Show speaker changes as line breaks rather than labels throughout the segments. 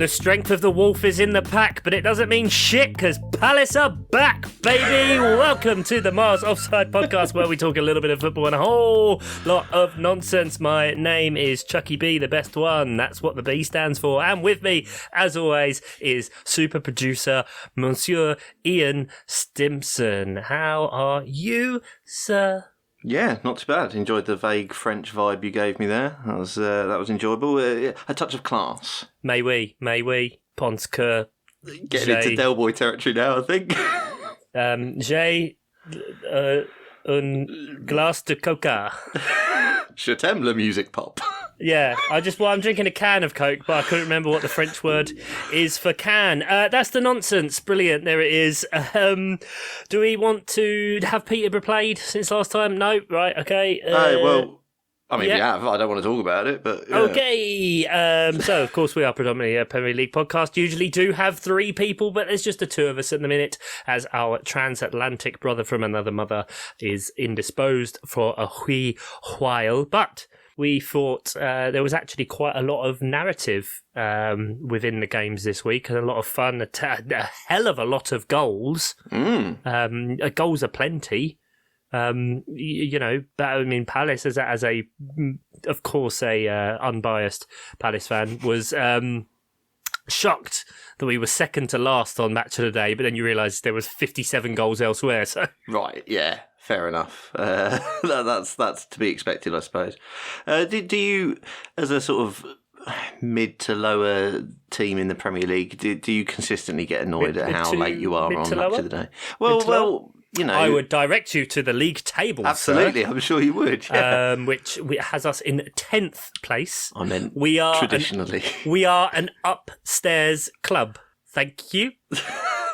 The strength of the wolf is in the pack, but it doesn't mean shit because Palace are back, baby. Welcome to the Mars Offside podcast, where we talk a little bit of football and a whole lot of nonsense. My name is Chucky B, the best one. That's what the B stands for. And with me, as always, is super producer Monsieur Ian Stimson. How are you, sir?
Yeah, not too bad. Enjoyed the vague French vibe you gave me there. That was enjoyable. A touch of class.
May we, Ponce que
Getting into Del Boy territory now, I think.
J'ai un glace de coca.
Je t'aime le music pop.
Yeah, I'm drinking a can of Coke, but I couldn't remember what the French word is for can. That's the nonsense. Brilliant. There it is. Do we want to have Peter replayed since last time? No? Right, okay.
Well, I mean, we have. I don't want to talk about it, but... Yeah.
Okay. So, of course, we are predominantly a Premier League podcast. Usually do have three people, but there's just the two of us at the minute, as our transatlantic brother from another mother is indisposed for a wee while. But... we thought there was actually quite a lot of narrative within the games this week, and a lot of fun, a hell of a lot of goals. Goals are plenty. You know, but I mean, Palace, as a of course, a unbiased Palace fan, was shocked that we were second to last on Match of the Day, but then you realise there was 57 goals elsewhere. So
right, yeah. Fair enough. That's to be expected, I suppose. Do you, as a sort of mid to lower team in the Premier League, do you consistently get annoyed at how late you are on Match of the Day? Well, you know,
I would direct you to the league table.
Absolutely,
sir.
I'm sure you would. Yeah.
Which has us in 10th place.
I meant
we are
traditionally.
We are an upstairs club. Thank you.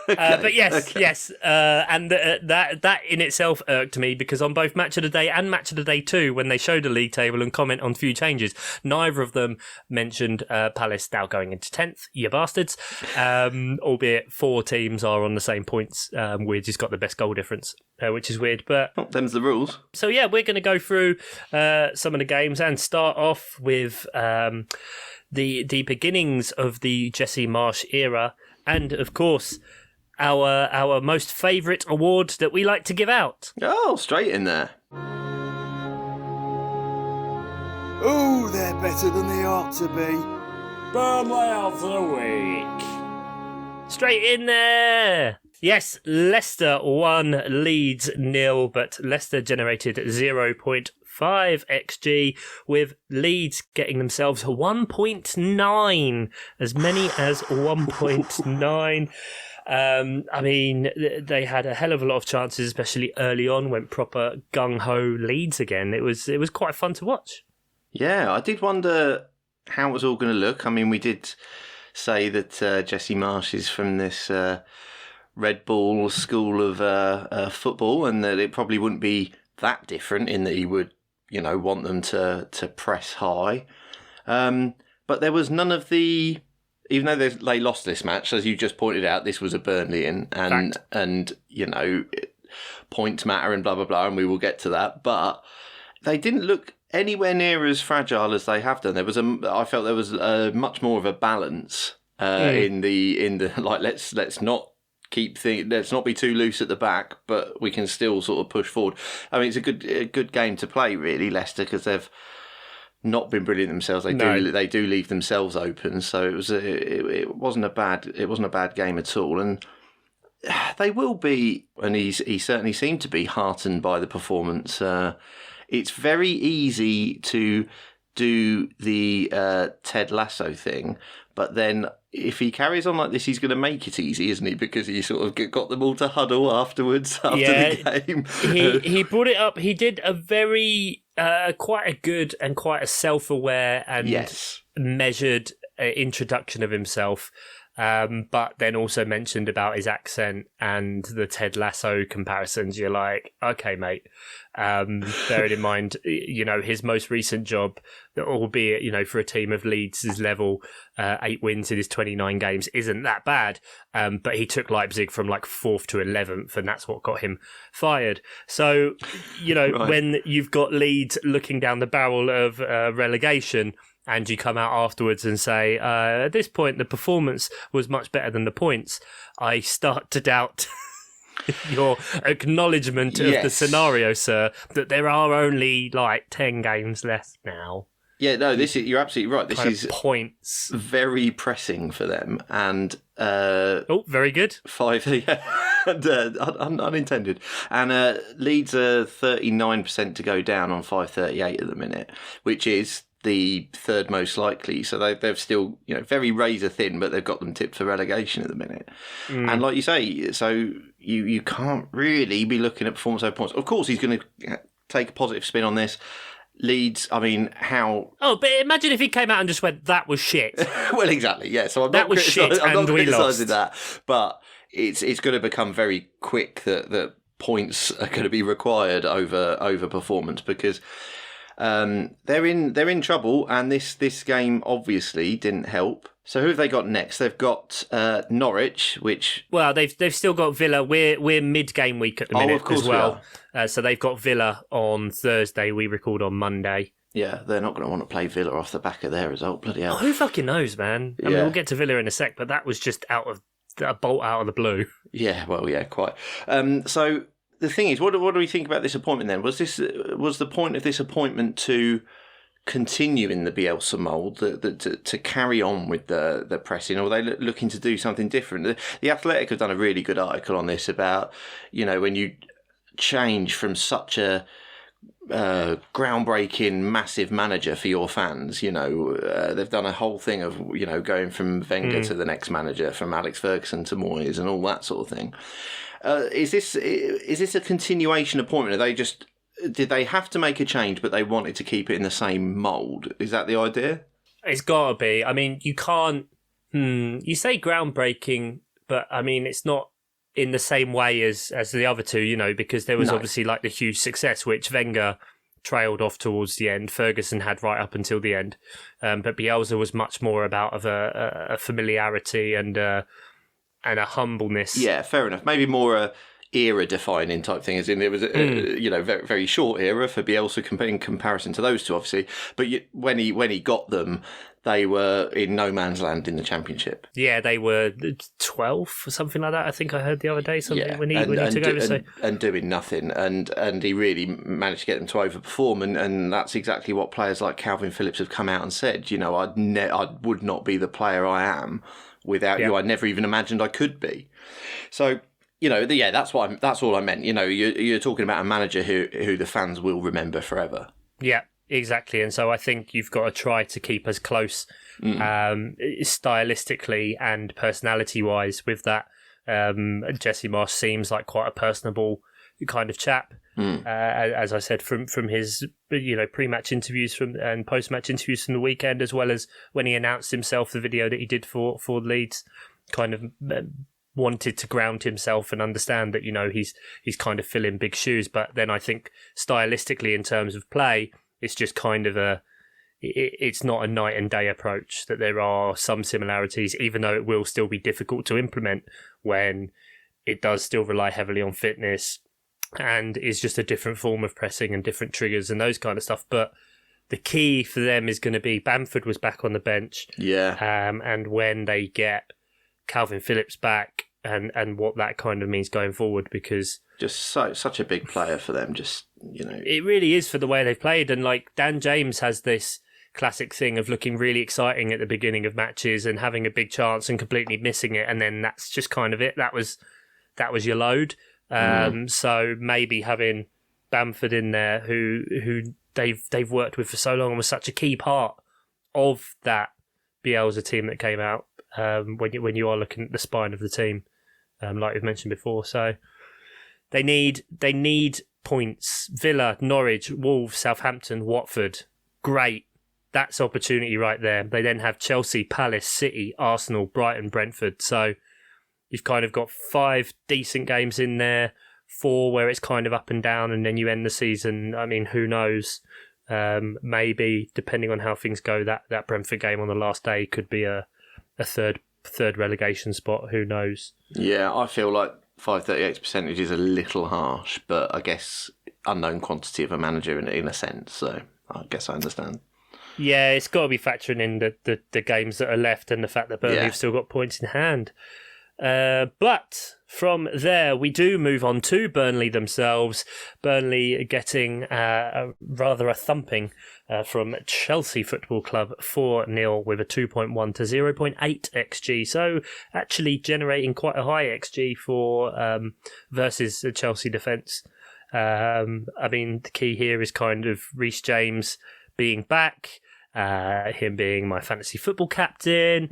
Okay,
but yes, and that in itself irked me, because on both Match of the Day and Match of the Day 2, when they showed the league table and comment on few changes, neither of them mentioned Palace now going into 10th, you bastards, albeit four teams are on the same points. We've just got the best goal difference, which is weird. But
them's the rules.
So yeah, we're going to go through some of the games and start off with the beginnings of the Jesse Marsch era, and of course our most favourite award that we like to give out.
Oh, straight in there.
Oh, they're better than they ought to be.
Burnley of the Week. Straight in there. Yes, Leicester 1, Leeds 0, but Leicester generated 0.5 XG, with Leeds getting themselves 1.9, as many as 1.9. I mean, they had a hell of a lot of chances, especially early on, went proper gung-ho Leeds again. It was quite fun to watch.
Yeah, I did wonder how it was all going to look. I mean, we did say that Jesse Marsch is from this Red Bull school of football, and that it probably wouldn't be that different in that he would, you know, want them to press high. But there was none of the... Even though they lost this match, as you just pointed out, this was a Burnley and you know, points matter and blah, blah, blah, and we will get to that. But they didn't look anywhere near as fragile as they have done. I felt there was much more of a balance in the like, let's not let's not be too loose at the back, but we can still sort of push forward. I mean, it's a good game to play, really, Leicester, because they've not been brilliant themselves. They do leave themselves open, so it wasn't a bad game at all. And they will be, and he certainly seemed to be heartened by the performance. It's very easy to do the Ted Lasso thing, but then if he carries on like this, he's going to make it easy, isn't he? Because he sort of got them all to huddle afterwards after the game.
He brought it up. He did a very quite a good and quite a self-aware and measured introduction of himself. But then also mentioned about his accent and the Ted Lasso comparisons. You're like, okay, mate. Bearing in mind, you know, his most recent job, albeit, you know, for a team of Leeds' level, 8 wins in his 29 games isn't that bad. But he took Leipzig from like 4th to 11th, and that's what got him fired. So, you know, when you've got Leeds looking down the barrel of relegation, and you come out afterwards and say, at this point, the performance was much better than the points, I start to doubt your acknowledgement of the scenario, sir, that there are only 10 games left now.
Yeah, no, you're absolutely right. This is
points.
Very pressing for them. And
very good.
5, unintended. And Leeds are 39% to go down on 538 at the minute, which is the third most likely. So they've still, very razor thin, but they've got them tipped for relegation at the minute. And like you say, so you can't really be looking at performance over points. Of course, he's going to take a positive spin on this. Leeds, I mean, how...
Oh, but imagine if he came out and just went, that was shit.
Well, exactly, yeah. So I'm
that
not criticising that. But it's going to become very quick that points are going to be required over performance, because they're in trouble, and this game obviously didn't help. So who have they got next? They've got Norwich, which... Well,
they've still got Villa. We're mid-game week at the minute,
of course
as well. So they've got Villa on Thursday. We record on Monday.
Yeah, they're not going to want to play Villa off the back of their result. Bloody hell.
Oh, who fucking knows, man? I mean, we'll get to Villa in a sec, but that was just a bolt out of the blue.
Yeah, well, yeah, quite. So the thing is, what do we think about this appointment then? Was the point of this appointment to continue in the Bielsa mould, to carry on with the pressing, or are they looking to do something different? The Athletic have done a really good article on this about, when you change from such a groundbreaking, massive manager for your fans, they've done a whole thing of, going from Wenger to the next manager, from Alex Ferguson to Moyes and all that sort of thing. Is this a continuation appointment? Did they have to make a change, but they wanted to keep it in the same mould? Is that the idea?
It's got to be. I mean, you can't... you say groundbreaking, but, I mean, it's not in the same way as the other two, because there was obviously the huge success, which Wenger trailed off towards the end. Ferguson had right up until the end. But Bielsa was much more about of a familiarity and a humbleness.
Yeah, fair enough. Maybe more era-defining type thing, as in it was very, very short era for Bielsa in comparison to those two, obviously. But when he got them, they were in no man's land in the Championship.
Yeah, they were 12th or something like that. I think I heard the other day when he took over.
And doing nothing, and he really managed to get them to overperform, and that's exactly what players like Calvin Phillips have come out and said. I would not be the player I am without you. I never even imagined I could be. So. That's all I meant. You're talking about a manager who the fans will remember forever.
Yeah, exactly. And so I think you've got to try to keep as close stylistically and personality-wise with that. Jesse Marsch seems like quite a personable kind of chap. As I said, from his pre-match interviews and post-match interviews from the weekend, as well as when he announced himself, the video that he did for Leeds, kind of... wanted to ground himself and understand that he's kind of filling big shoes. But then I think stylistically, in terms of play, it's just kind of it's not a night and day approach. That there are some similarities, even though it will still be difficult to implement when it does still rely heavily on fitness and is just a different form of pressing and different triggers and those kind of stuff. But the key for them is going to be Bamford was back on the bench, and when they get Calvin Phillips back. And what that kind of means going forward, because
just such a big player for them,
it really is for the way they've played. And Dan James has this classic thing of looking really exciting at the beginning of matches and having a big chance and completely missing it, and then that's just kind of it. That was your load. So maybe having Bamford in there, who they've worked with for so long and was such a key part of that Bielsa team that came out. When you are looking at the spine of the team, like we've mentioned before, so they need points. Villa, Norwich, Wolves, Southampton, Watford, great. That's opportunity right there. They then have Chelsea, Palace, City, Arsenal, Brighton, Brentford. So you've kind of got 5 decent games in there, 4 where it's kind of up and down, and then you end the season. I mean, who knows? Maybe depending on how things go, that Brentford game on the last day could be a third relegation spot. Who knows?
Yeah, I feel like 538% is a little harsh, but I guess unknown quantity of a manager in a sense. So I guess I understand.
Yeah, it's got to be factoring in the games that are left and the fact that Burnley have still got points in hand. But from there, we do move on to Burnley themselves. Burnley getting rather a thumping from Chelsea Football Club 4-0 with a 2.1 to 0.8 XG. So actually generating quite a high XG for versus the Chelsea defence. I mean, the key here is kind of Reece James being back. Him being my fantasy football captain,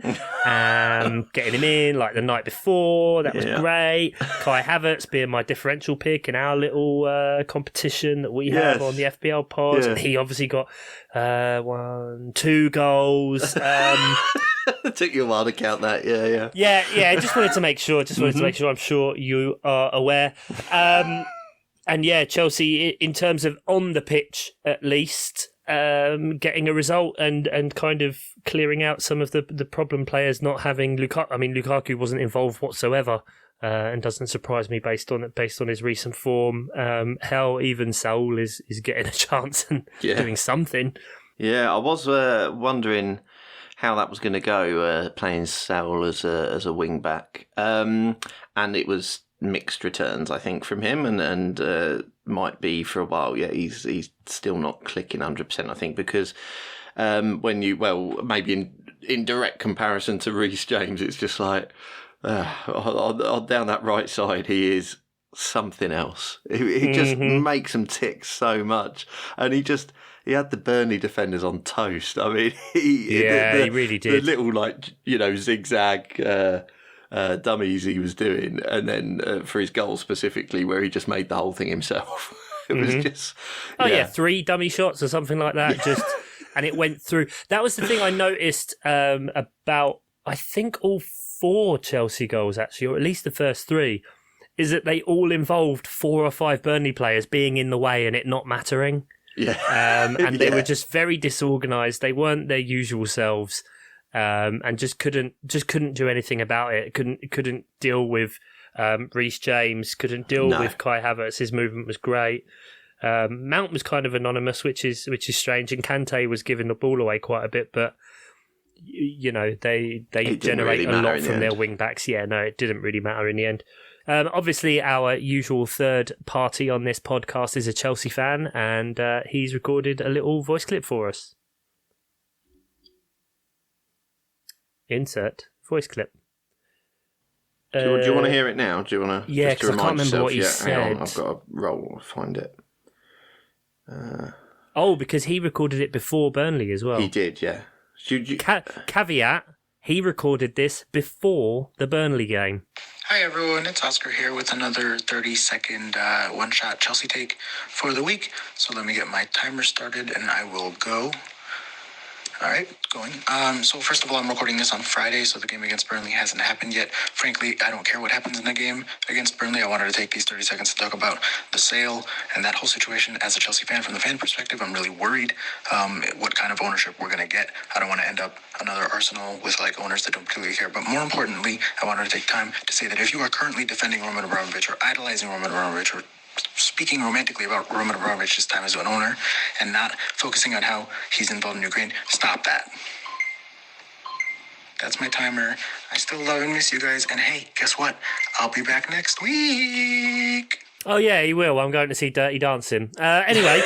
getting him in like the night before, that was great. Kai Havertz being my differential pick in our little competition that we have on the FPL pod. Yeah. He obviously got 2 goals.
It took you a while to count that,
Yeah, just wanted to make sure. I'm sure you are aware. And yeah, Chelsea, in terms of on the pitch at least, getting a result and kind of clearing out some of the problem players not having Lukaku. I mean, Lukaku wasn't involved whatsoever, and doesn't surprise me based on his recent form. Hell, even Saul is getting a chance and doing something.
Yeah, I was wondering how that was going to go, playing Saul as a wing back, and it was mixed returns, I think, from him, and might be for a while. Yeah, he's still not clicking 100%, I think, because when you, maybe in direct comparison to Reece James, it's just like down that right side, he is something else. He just makes them tick so much, and he had the Burnley defenders on toast. I mean, he really did. The little zigzag dummies he was doing, and then for his goal specifically, where he just made the whole thing himself. It was just
3 dummy shots or something like that, and it went through. That was the thing I noticed about, I think, all 4 Chelsea goals actually, or at least the first 3, is that they all involved 4 or 5 Burnley players being in the way and it not mattering. And they were just very disorganised. They weren't their usual selves. And just couldn't do anything about it. Couldn't deal with Reece James. Couldn't deal with Kai Havertz. His movement was great. Mount was kind of anonymous, which is strange. And Kante was giving the ball away quite a bit, but they generate a lot from their wing backs. Yeah, no, it didn't really matter in the end. Obviously, our usual third party on this podcast is a Chelsea fan, and he's recorded a little voice clip for us. Insert voice clip.
Do you want to hear it now? Do you want to?
Yeah, because I can't remember what he said.
Hang on, I've got a roll. Find it.
Because he recorded it before Burnley as well.
He did, yeah.
Caveat: he recorded this before the Burnley game.
Hi everyone, it's Oscar here with another 30-second one-shot Chelsea take for the week. So let me get my timer started and I will go. All right, going. So first of all, I'm recording this on Friday, so the game against Burnley hasn't happened yet. Frankly, I don't care what happens in the game against Burnley. I wanted to take these 30 seconds to talk about the sale and that whole situation. As a Chelsea fan, from the fan perspective, I'm really worried what kind of ownership we're going to get. I don't want to end up another Arsenal with owners that don't particularly care. But more importantly, I wanted to take time to say that if you are currently defending Roman Abramovich or idolizing Roman Abramovich or speaking romantically about Roman Abramovich's time as an owner and not focusing on how he's involved in Ukraine, stop that. That's my timer. I still love and miss you guys. And hey, guess what? I'll be back next week.
Oh, yeah, he will. I'm going to see Dirty Dancing. Anyway.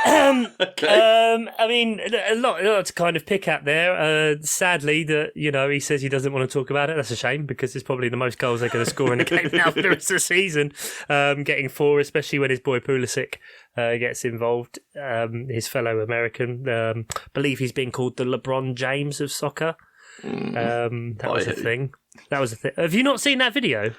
Okay.
I mean, a lot to kind of pick at there. Sadly, that he says he doesn't want to talk about it. That's a shame because it's probably the most goals they're going to score in a game now for the rest of the season. Getting 4, especially when his boy Pulisic gets involved. His fellow American, believe he's been called the LeBron James of soccer. That was a thing. Have you not seen that video?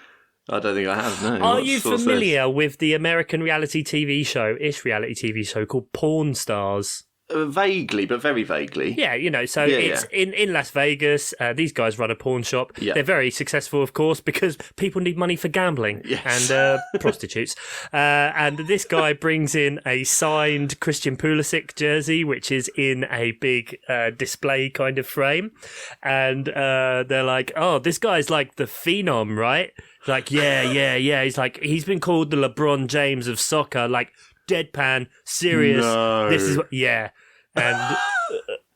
I don't think I have, no.
Are you familiar with the American reality TV show called Pawn Stars?
Vaguely, but very vaguely.
Yeah, it's in Las Vegas. These guys run a pawn shop.
Yeah.
They're very successful, of course, because people need money for gambling and prostitutes. And this guy brings in a signed Christian Pulisic jersey, which is in a big display kind of frame. And they're like, oh, this guy's like the phenom, right? Like, yeah. He's like, he's been called the LeBron James of soccer, like deadpan, serious.
No.
This is what, and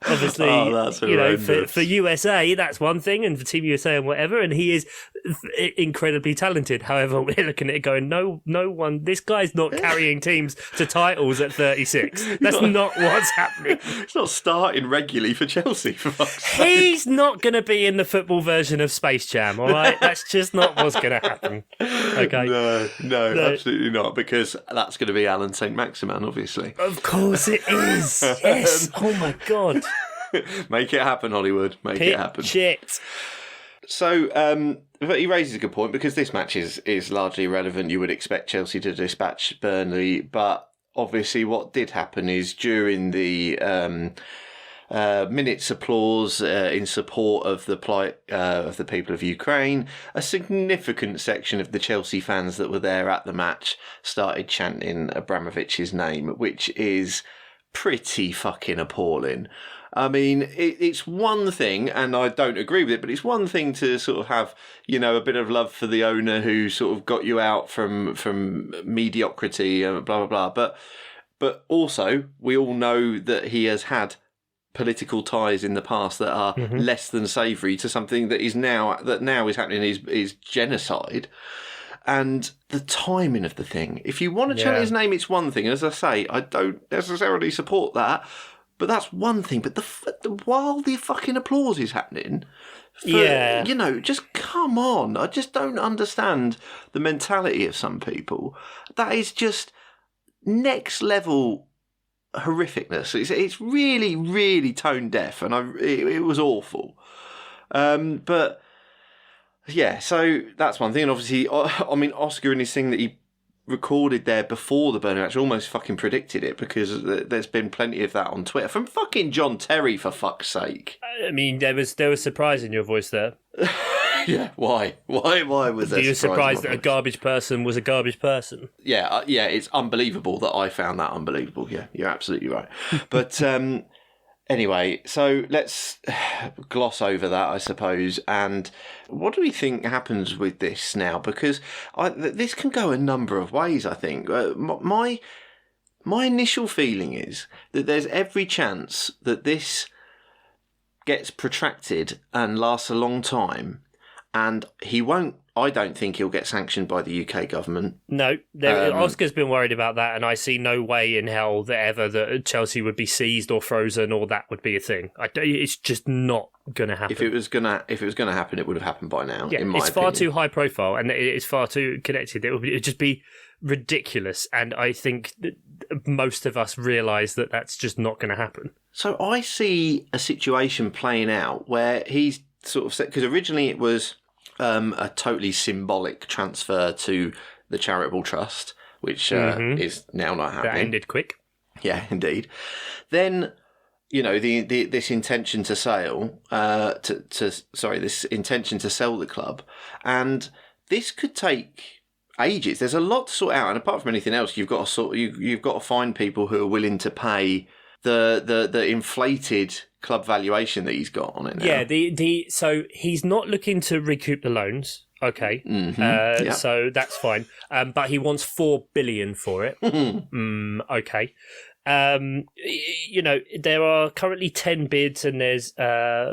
Obviously,
that's
you know,
horrendous.
for USA, that's one thing, and for Team USA and whatever, and he is incredibly talented. However, we're looking at it going, no one, this guy's not carrying teams to titles at 36. That's not what's happening.
He's not starting regularly for Chelsea, for fuck's sake.
He's not going to be in the football version of Space Jam, all right? That's just not what's going to happen. Okay.
No, absolutely not, because that's going to be Alan St. Maximin, obviously.
Of course it is. Yes. Oh, my God.
Make it happen, Hollywood. Make it happen.
Shit.
So, but he raises a good point, because this match is largely irrelevant. You would expect Chelsea to dispatch Burnley, but obviously what did happen is during the minutes applause in support of the plight of the people of Ukraine, a significant section of the Chelsea fans that were there at the match started chanting Abramovich's name, which is pretty fucking appalling. I mean, it's one thing, and I don't agree with it, but it's one thing to sort of have, you know, a bit of love for the owner who sort of got you out from mediocrity, blah, blah, blah. But also, we all know that he has had political ties in the past that are less than savoury to something that now is happening is genocide. And the timing of the thing. If you want to chant his name, it's one thing. As I say, I don't necessarily support that. But that's one thing. But while the fucking applause is happening, you know, just come on. I just don't understand the mentality of some people. That is just next level horrificness. It's really, really tone deaf, and it was awful. But yeah, so that's one thing. And obviously, I mean, Oscar and his thing that he recorded there before the Burnley match almost fucking predicted it, because there's been plenty of that on Twitter from fucking John Terry, for fuck's sake.
I mean, there was surprise in your voice there.
Yeah, why was there?
You were surprised that a garbage person was a garbage person?
Yeah, it's unbelievable that I found that unbelievable. Yeah, you're absolutely right. But anyway, so let's gloss over that, I suppose. And what do we think happens with this now? Because this can go a number of ways, I think. My initial feeling is that there's every chance that this gets protracted and lasts a long time, and he won't. I don't think he'll get sanctioned by the UK government. No,
Oscar's been worried about that, and I see no way in hell that Chelsea would be seized or frozen, or that would be a thing. It's just not going to happen.
If it was going to happen, it would have happened by now.
Yeah,
in my
it's
opinion.
Far too high profile, and it's far too connected. It would just be ridiculous, and I think that most of us realise that that's just not going to happen.
So I see a situation playing out where he's sort of said, because originally it was a totally symbolic transfer to the charitable trust, which is now not happening.
That ended quick.
Yeah, indeed. Then, you know, this intention to sell, this intention to sell the club, and this could take ages. There's a lot to sort out, and apart from anything else, you've got to find people who are willing to pay the inflated club valuation that he's got on it now.
Yeah, so he's not looking to recoup the loans. Okay,
Yep.
So that's fine. But he wants $4 billion for it. Okay. You know, there are currently 10 bids, and there's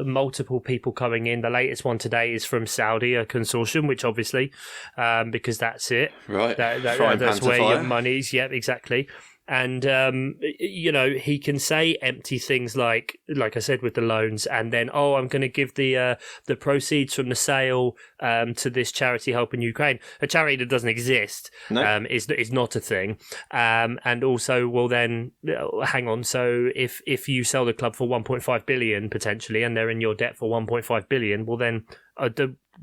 multiple people coming in. The latest one today is from Saudi, a consortium, which obviously, because that's it.
Right.
That's where your money's. Yep, exactly. And, you know, he can say empty things like I said with the loans, and then, I'm going to give the proceeds from the sale to this charity helping Ukraine. A charity that doesn't exist is not a thing. And also, well, then, hang on. So if you sell the club for 1.5 billion potentially, and they're in your debt for 1.5 billion, well, then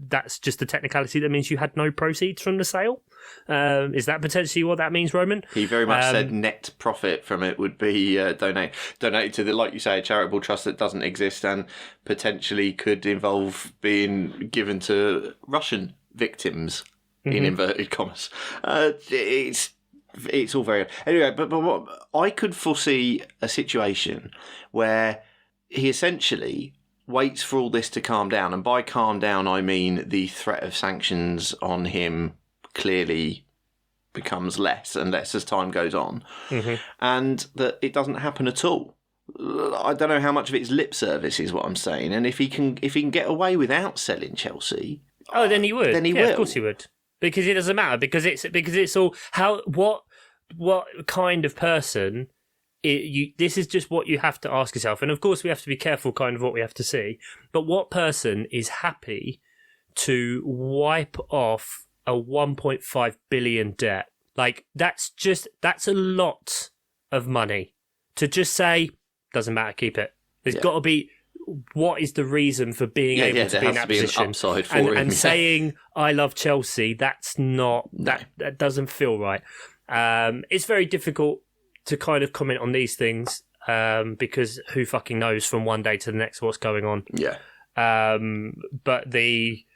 that's just the technicality that means you had no proceeds from the sale. Is that potentially what that means, Roman?
He very much said net profit from it would be donated to the, like you say, a charitable trust that doesn't exist, and potentially could involve being given to Russian victims, in inverted commas. It's all very anyway. But what I could foresee a situation where he essentially waits for all this to calm down, and by calm down I mean the threat of sanctions on him clearly becomes less and less as time goes on, and that it doesn't happen at all. I don't know how much of it is lip service, is what I'm saying. And if he can get away without selling Chelsea,
then he would.
Then he
will.
will.
Of course he would. Because it doesn't matter. Because it's all what kind of person. This is just what you have to ask yourself, and of course we have to be careful, kind of what we have to see. But what person is happy to wipe off a 1.5 billion debt? Like that's a lot of money to just say doesn't matter, keep it. There's got to be. What is the reason for being able to be in that position?
Upside for him,
and saying I love Chelsea, that's not that doesn't feel right. It's very difficult to kind of comment on these things because who fucking knows from one day to the next what's going on.
Yeah.
But the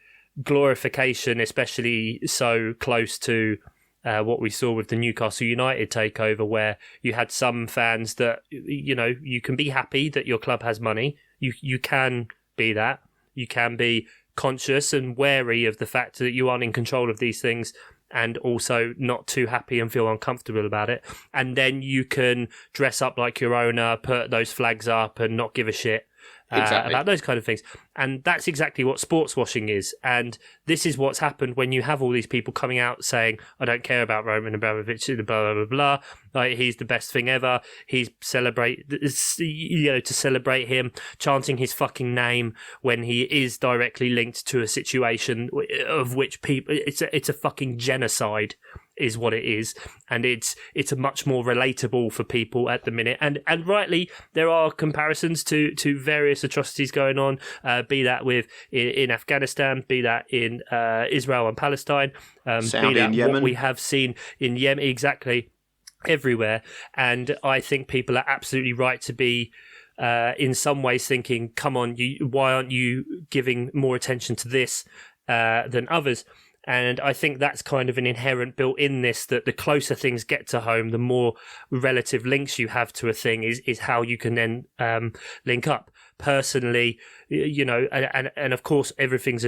glorification, especially so close to what we saw with the Newcastle United takeover, where you had some fans that, you know, you can be happy that your club has money. You can be that. You can be conscious and wary of the fact that you aren't in control of these things, and also not too happy and feel uncomfortable about it. And then you can dress up like your owner, put those flags up and not give a shit about those kind of things. And that's exactly what sports washing is. And this is what's happened when you have all these people coming out saying, I don't care about Roman Abramovich, blah, blah, blah, blah. Like, he's the best thing ever. To celebrate him, chanting his fucking name when he is directly linked to a situation of which people, it's a fucking genocide is what it is, and it's a much more relatable for people at the minute, and rightly there are comparisons to various atrocities going on, be that in Afghanistan, be that in Israel and Palestine,
Saudi
be that
in Yemen.
what we have seen in Yemen, exactly everywhere. And I think people are absolutely right to be in some ways thinking, come on, why aren't you giving more attention to this than others? And I think that's kind of an inherent built-in-ness, that the closer things get to home, the more relative links you have to a thing is how you can then link up. Personally, you know, and of course everything's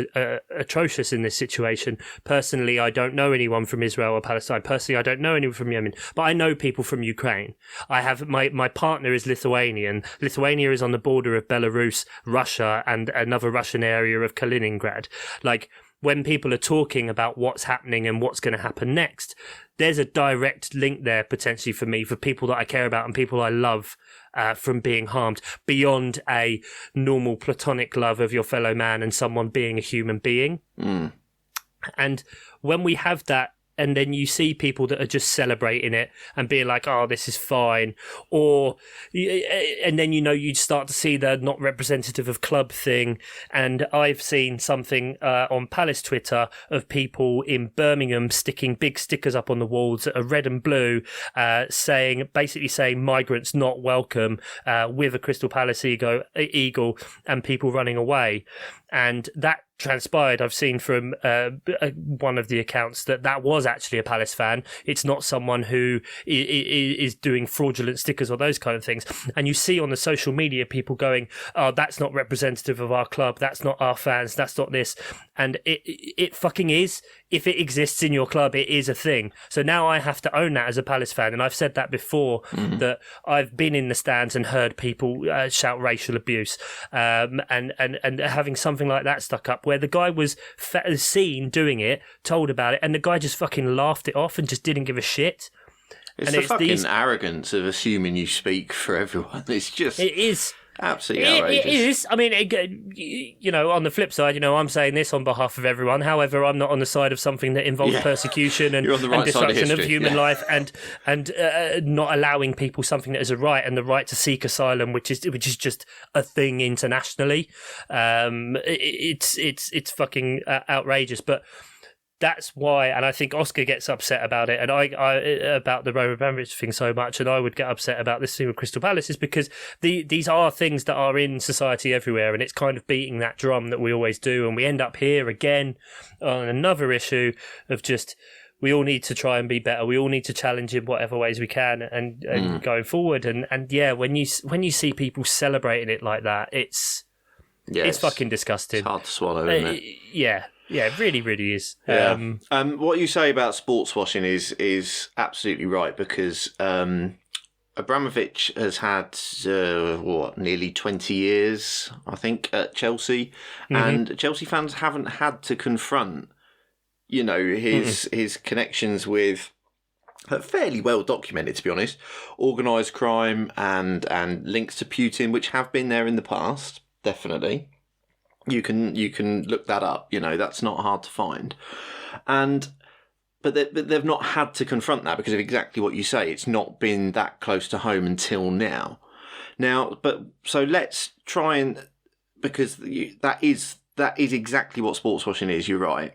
atrocious in this situation. Personally, I don't know anyone from Israel or Palestine. Personally, I don't know anyone from Yemen, but I know people from Ukraine. I have my partner is Lithuanian. Lithuania is on the border of Belarus, Russia, and another Russian area of Kaliningrad. Like, when people are talking about what's happening and what's going to happen next, there's a direct link there potentially for me, for people that I care about and people I love from being harmed, beyond a normal platonic love of your fellow man and someone being a human being.
Mm.
And when we have that, and then you see people that are just celebrating it and being like, oh, this is fine. And then, you know, you start to see the not representative of club thing. And I've seen something on Palace Twitter of people in Birmingham sticking big stickers up on the walls that are red and blue, basically saying migrants not welcome, with a Crystal Palace eagle, and people running away. And that transpired, I've seen from one of the accounts, that was actually a Palace fan. It's not someone who is doing fraudulent stickers or those kind of things. And you see on the social media people going, oh, that's not representative of our club, that's not our fans, that's not this. And it fucking is. If it exists in your club, it is a thing. So now I have to own that as a Palace fan. And I've said that before, that I've been in the stands and heard people shout racial abuse, and having something like that stuck up, where the guy was seen doing it, told about it, and the guy just fucking laughed it off and just didn't give a shit.
It's the fucking arrogance of assuming you speak for everyone. It's just... It is. Absolutely outrageous. It is.
I mean, you know, on the flip side, you know, I'm saying this on behalf of everyone. However, I'm not on the side of something that involves persecution and destruction of human life, and not allowing people something that is a right, and the right to seek asylum, which is just a thing internationally. It's fucking outrageous, but. That's why, and I think Oscar gets upset about it, and I about the Roman Abramovich thing so much, and I would get upset about this thing with Crystal Palace, is because these are things that are in society everywhere, and it's kind of beating that drum that we always do, and we end up here again on another issue of just, we all need to try and be better. We all need to challenge in whatever ways we can, and going forward. And yeah, when you see people celebrating it like that, it's fucking disgusting.
It's hard to swallow, isn't it?
Yeah, it really, really is.
Yeah. What you say about sports washing is absolutely right, because a Abramovich has had, nearly 20 years, I think, at Chelsea. And Chelsea fans haven't had to confront, his connections with, fairly well documented, to be honest, organised crime and links to Putin, which have been there in the past, definitely. You can look that up, that's not hard to find. But they've not had to confront that because of exactly what you say. It's not been that close to home until now. So let's try and, because that is exactly what sports washing is. You're right.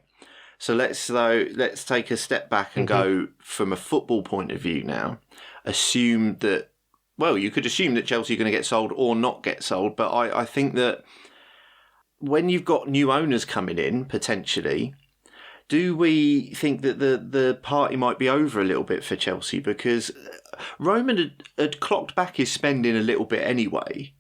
So let's take a step back and go from a football point of view now. Assume that, you could assume that Chelsea are going to get sold or not get sold, but I think that when you've got new owners coming in potentially, do we think that the party might be over a little bit for Chelsea? Because Roman had clocked back his spending a little bit anyway.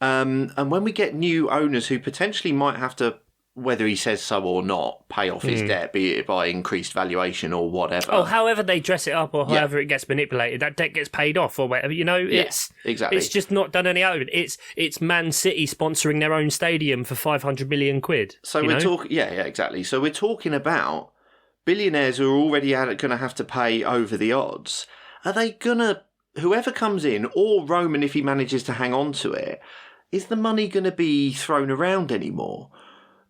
And when we get new owners who potentially might have to, whether he says so or not, pay off his debt, be it by increased valuation or whatever.
Oh, however they dress it up or however it gets manipulated, that debt gets paid off or whatever.
Exactly.
It's just not done any out of it. It's Man City sponsoring their own stadium for 500 million quid.
So we're talking, exactly. So we're talking about billionaires who are already going to have to pay over the odds. Are they gonna, whoever comes in, or Roman if he manages to hang on to it, is the money going to be thrown around anymore?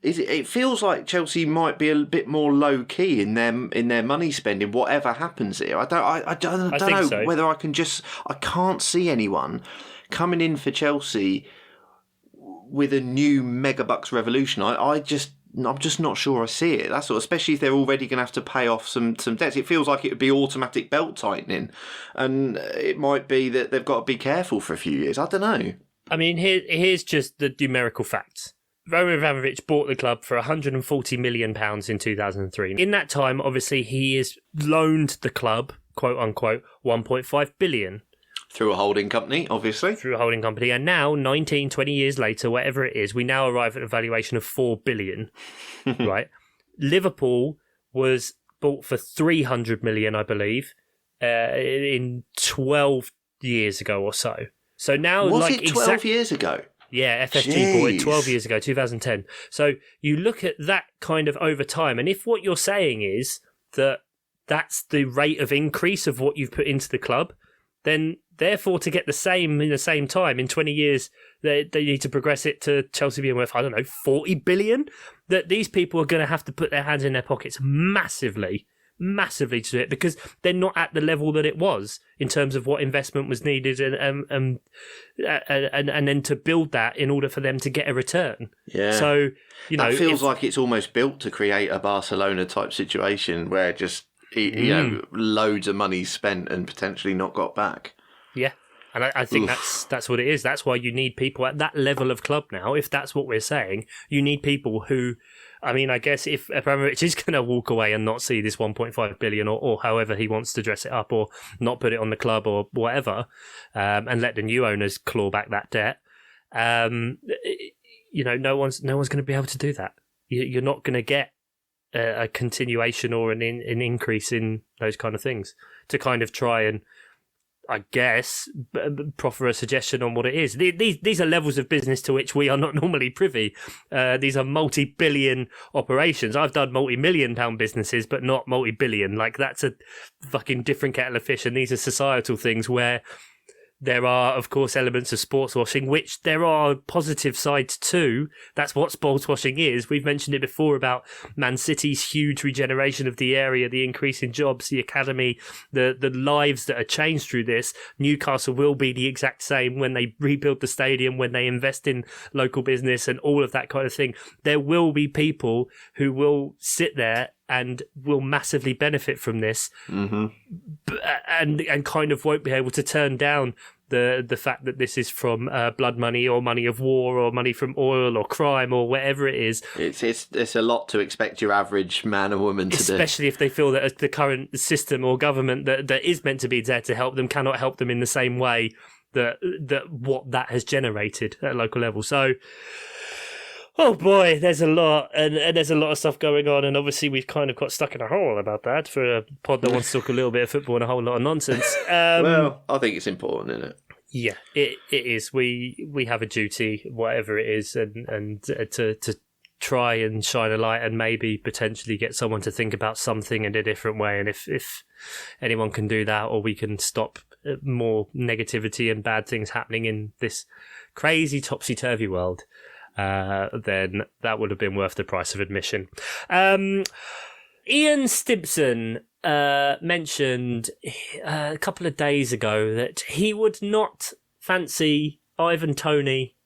It feels like Chelsea might be a bit more low key in their money spending, whatever happens here. I don't know
so.
Whether I can't see anyone coming in for Chelsea with a new megabucks revolution. I'm just not sure I see it. That's all, especially if they're already going to have to pay off some debts. It feels like it would be automatic belt tightening, and it might be that they've got to be careful for a few years. I don't know.
I mean, here's just the numerical facts. Roman Abramovich bought the club for £140 million in 2003. In that time, obviously, he has loaned the club, quote unquote, £1.5 billion.
Through a holding company, obviously.
Through a holding company. And now, 19, 20 years later, whatever it is, we now arrive at a valuation of £4 billion, right? Liverpool was bought for £300 million, I believe, in 12 years ago or so. So now,
was it 12 years ago?
Yeah, FSG bought it 12 years ago, 2010. So you look at that kind of over time, and if what you're saying is that that's the rate of increase of what you've put into the club, then therefore to get the same in the same time, in 20 years, they need to progress it to Chelsea being worth, 40 billion? That these people are going to have to put their hands in their pockets massively to it, because they're not at the level that it was in terms of what investment was needed and then to build that in order for them to get a return.
Yeah.
So,
that feels like it's almost built to create a Barcelona type situation where just, loads of money spent and potentially not got back.
Yeah. And I think that's what it is. That's why you need people at that level of club now. If that's what we're saying, you need people who, I guess if Abramovich is going to walk away and not see this 1.5 billion or however he wants to dress it up, or not put it on the club or whatever, and let the new owners claw back that debt, no one's going to be able to do that. You're not going to get a continuation or an increase in those kind of things to kind of try and, I guess, proffer a suggestion on what it is. These are levels of business to which we are not normally privy. These are multi-billion operations. I've done multi-million pound businesses, but not multi-billion. Like, that's a fucking different kettle of fish. And these are societal things where there are, of course, elements of sports washing, which there are positive sides to. That's what sports washing is. We've mentioned it before about Man City's huge regeneration of the area, the increase in jobs, the academy, the lives that are changed through this. Newcastle will be the exact same when they rebuild the stadium, when they invest in local business and all of that kind of thing. There will be people who will sit there and will massively benefit from this, and kind of won't be able to turn down the fact that this is from blood money or money of war or money from oil or crime or whatever it is.
It's a lot to expect your average man or woman to do.
Especially if they feel that the current system or government that is meant to be there to help them cannot help them in the same way that what that has generated at a local level. So Oh boy, there's a lot, and there's a lot of stuff going on, and obviously we've kind of got stuck in a hole about that for a pod that wants to talk a little bit of football and a whole lot of nonsense.
Well, I think it's important, isn't it?
Yeah, it is. We have a duty, whatever it is, and to try and shine a light and maybe potentially get someone to think about something in a different way. And if anyone can do that, or we can stop more negativity and bad things happening in this crazy topsy-turvy world, then that would have been worth the price of admission. Ian Stimpson mentioned a couple of days ago that he would not fancy Ivan Toney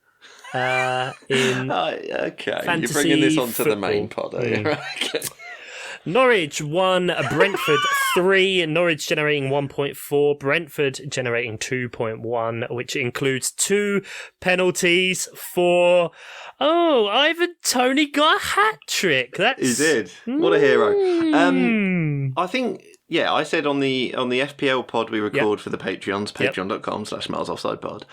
in
okay,
fantasy
you're bringing this onto
football.
the main pod, are you? Okay.
Norwich 1, Brentford 3, Norwich generating 1.4, Brentford generating 2.1, which includes 2 penalties for... Oh, Ivan Toney got a hat-trick.
He did. What a hero. I think... Yeah, I said on the FPL pod we record for the Patreons, patreon.com/milesoffsidepod.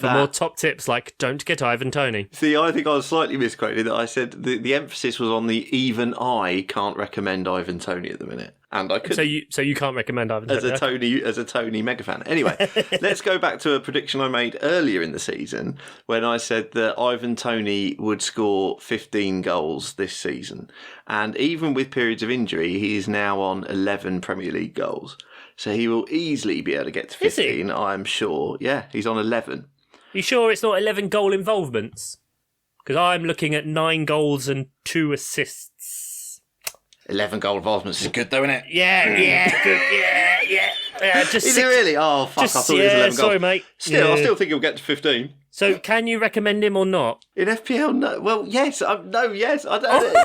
For more top tips like don't get Ivan Toney.
See, I think I was slightly misquoted that I said the emphasis was on the even I can't recommend Ivan Toney at the minute. And I could.
So you can't recommend Ivan Toney
as a Toney mega fan. Anyway, let's go back to a prediction I made earlier in the season when I said that Ivan Toney would score 15 goals this season. And even with periods of injury, he is now on 11 Premier League goals. So he will easily be able to get to 15, I'm sure. Yeah, he's on 11.
You sure it's not 11 goal involvements? Because I'm looking at 9 goals and 2 assists.
11 goal involvements is good, though, isn't it?
Yeah, good, yeah. Just
is it really? Oh, fuck, I thought it was 11 goals.
Sorry, mate.
Still, I still think he'll get to 15.
So, can you recommend him or not?
In FPL, no. Well, yes. Yes. I don't.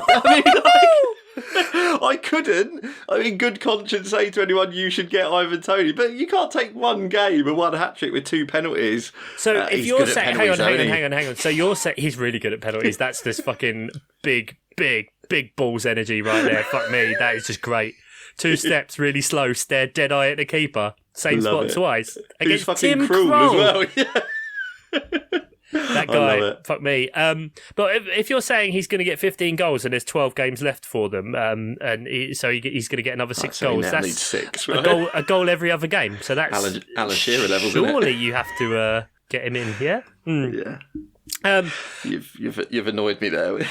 I couldn't. I mean, good conscience say to anyone you should get Ivan Toney, but you can't take one game and one hat-trick with 2 penalties.
So if you're saying, hang on. So you're saying he's really good at penalties. That's this fucking big balls energy right there. Fuck me, that is just great. 2 steps, really slow, stare dead eye at the keeper. Same spot twice.
Who's
Against
fucking
Tim
cruel
Krul.
as well. Yeah.
That guy, fuck me. But if you're saying he's going to get 15 goals and there's 12 games left for them, he's going to get another 6 goals. That's
6, right?
a goal every other game. So that's
Alan Shearer levels.
Surely you have to get him in, yeah.
Yeah. You've annoyed me there with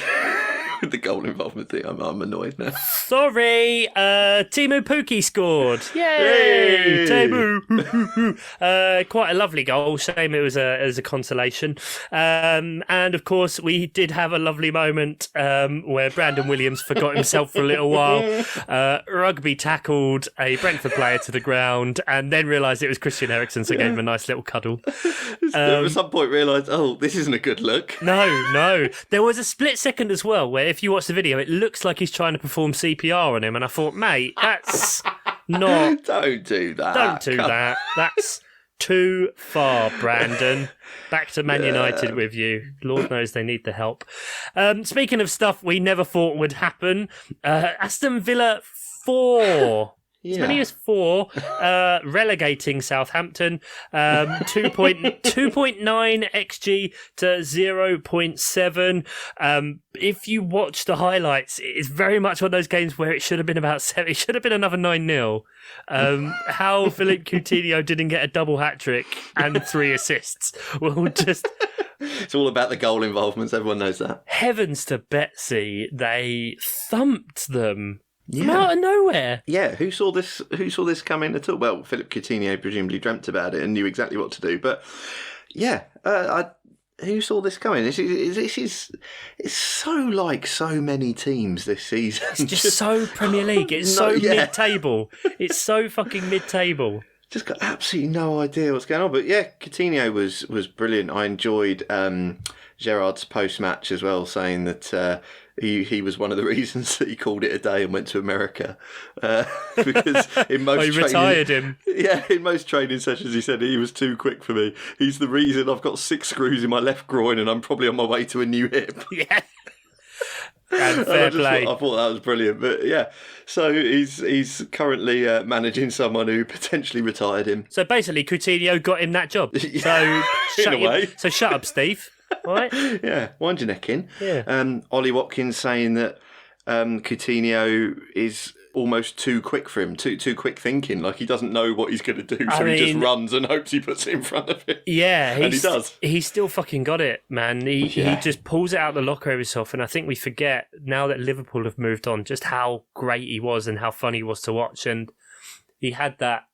the goal involvement thing. I'm annoyed now.
Sorry, Timu Pukki scored. Yay, Timu! Quite a lovely goal. Shame it was as a consolation. And of course, we did have a lovely moment where Brandon Williams forgot himself for a little while. Rugby tackled a Brentford player to the ground, and then realised it was Christian Eriksen, so gave him a nice little cuddle.
At some point, realised, this isn't a good look.
No. There was a split second as well where, if you watch the video, it looks like he's trying to perform CPR on him, and I thought, mate, that's not...
Don't do that.
Don't do that. That's too far, Brandon. Back to Man United with you. Lord knows they need the help. Speaking of stuff we never thought would happen, Aston Villa 4... As many as 4, relegating Southampton, 2.9 XG to 0.7. If you watch the highlights, it's very much one of those games where it should have been about 7. It should have been another 9-0. How Philippe Coutinho didn't get a double hat-trick and 3 assists will just...
It's all about the goal involvements, everyone knows that.
Heavens to Betsy, they thumped them. From out of nowhere.
Yeah, who saw this coming at all? Well, Philippe Coutinho presumably dreamt about it and knew exactly what to do. But yeah, who saw this coming? This is it's so like so many teams this season.
It's just so Premier League. It's mid-table. It's so fucking mid-table.
Just got absolutely no idea what's going on. But yeah, Coutinho was brilliant. I enjoyed Gerrard's post-match as well, saying that he was one of the reasons that he called it a day and went to America. Because in most
retired him.
Yeah, in most training sessions he said he was too quick for me. He's the reason I've got 6 screws in my left groin and I'm probably on my way to a new hip.
Yeah. And fair play.
I thought that was brilliant. But yeah, so he's currently managing someone who potentially retired him.
So basically Coutinho got him that job.
In a way.
So shut up, Steve. right?
Yeah, wind your neck in.
Yeah.
Ollie Watkins saying that Coutinho is almost too quick for him, too quick thinking. Like he doesn't know what he's going to do, so he just runs and hopes he puts it in front of him.
Yeah,
and he does.
He's still fucking got it, man. He just pulls it out of the locker every so often. I think we forget now that Liverpool have moved on just how great he was and how fun he was to watch. And he had that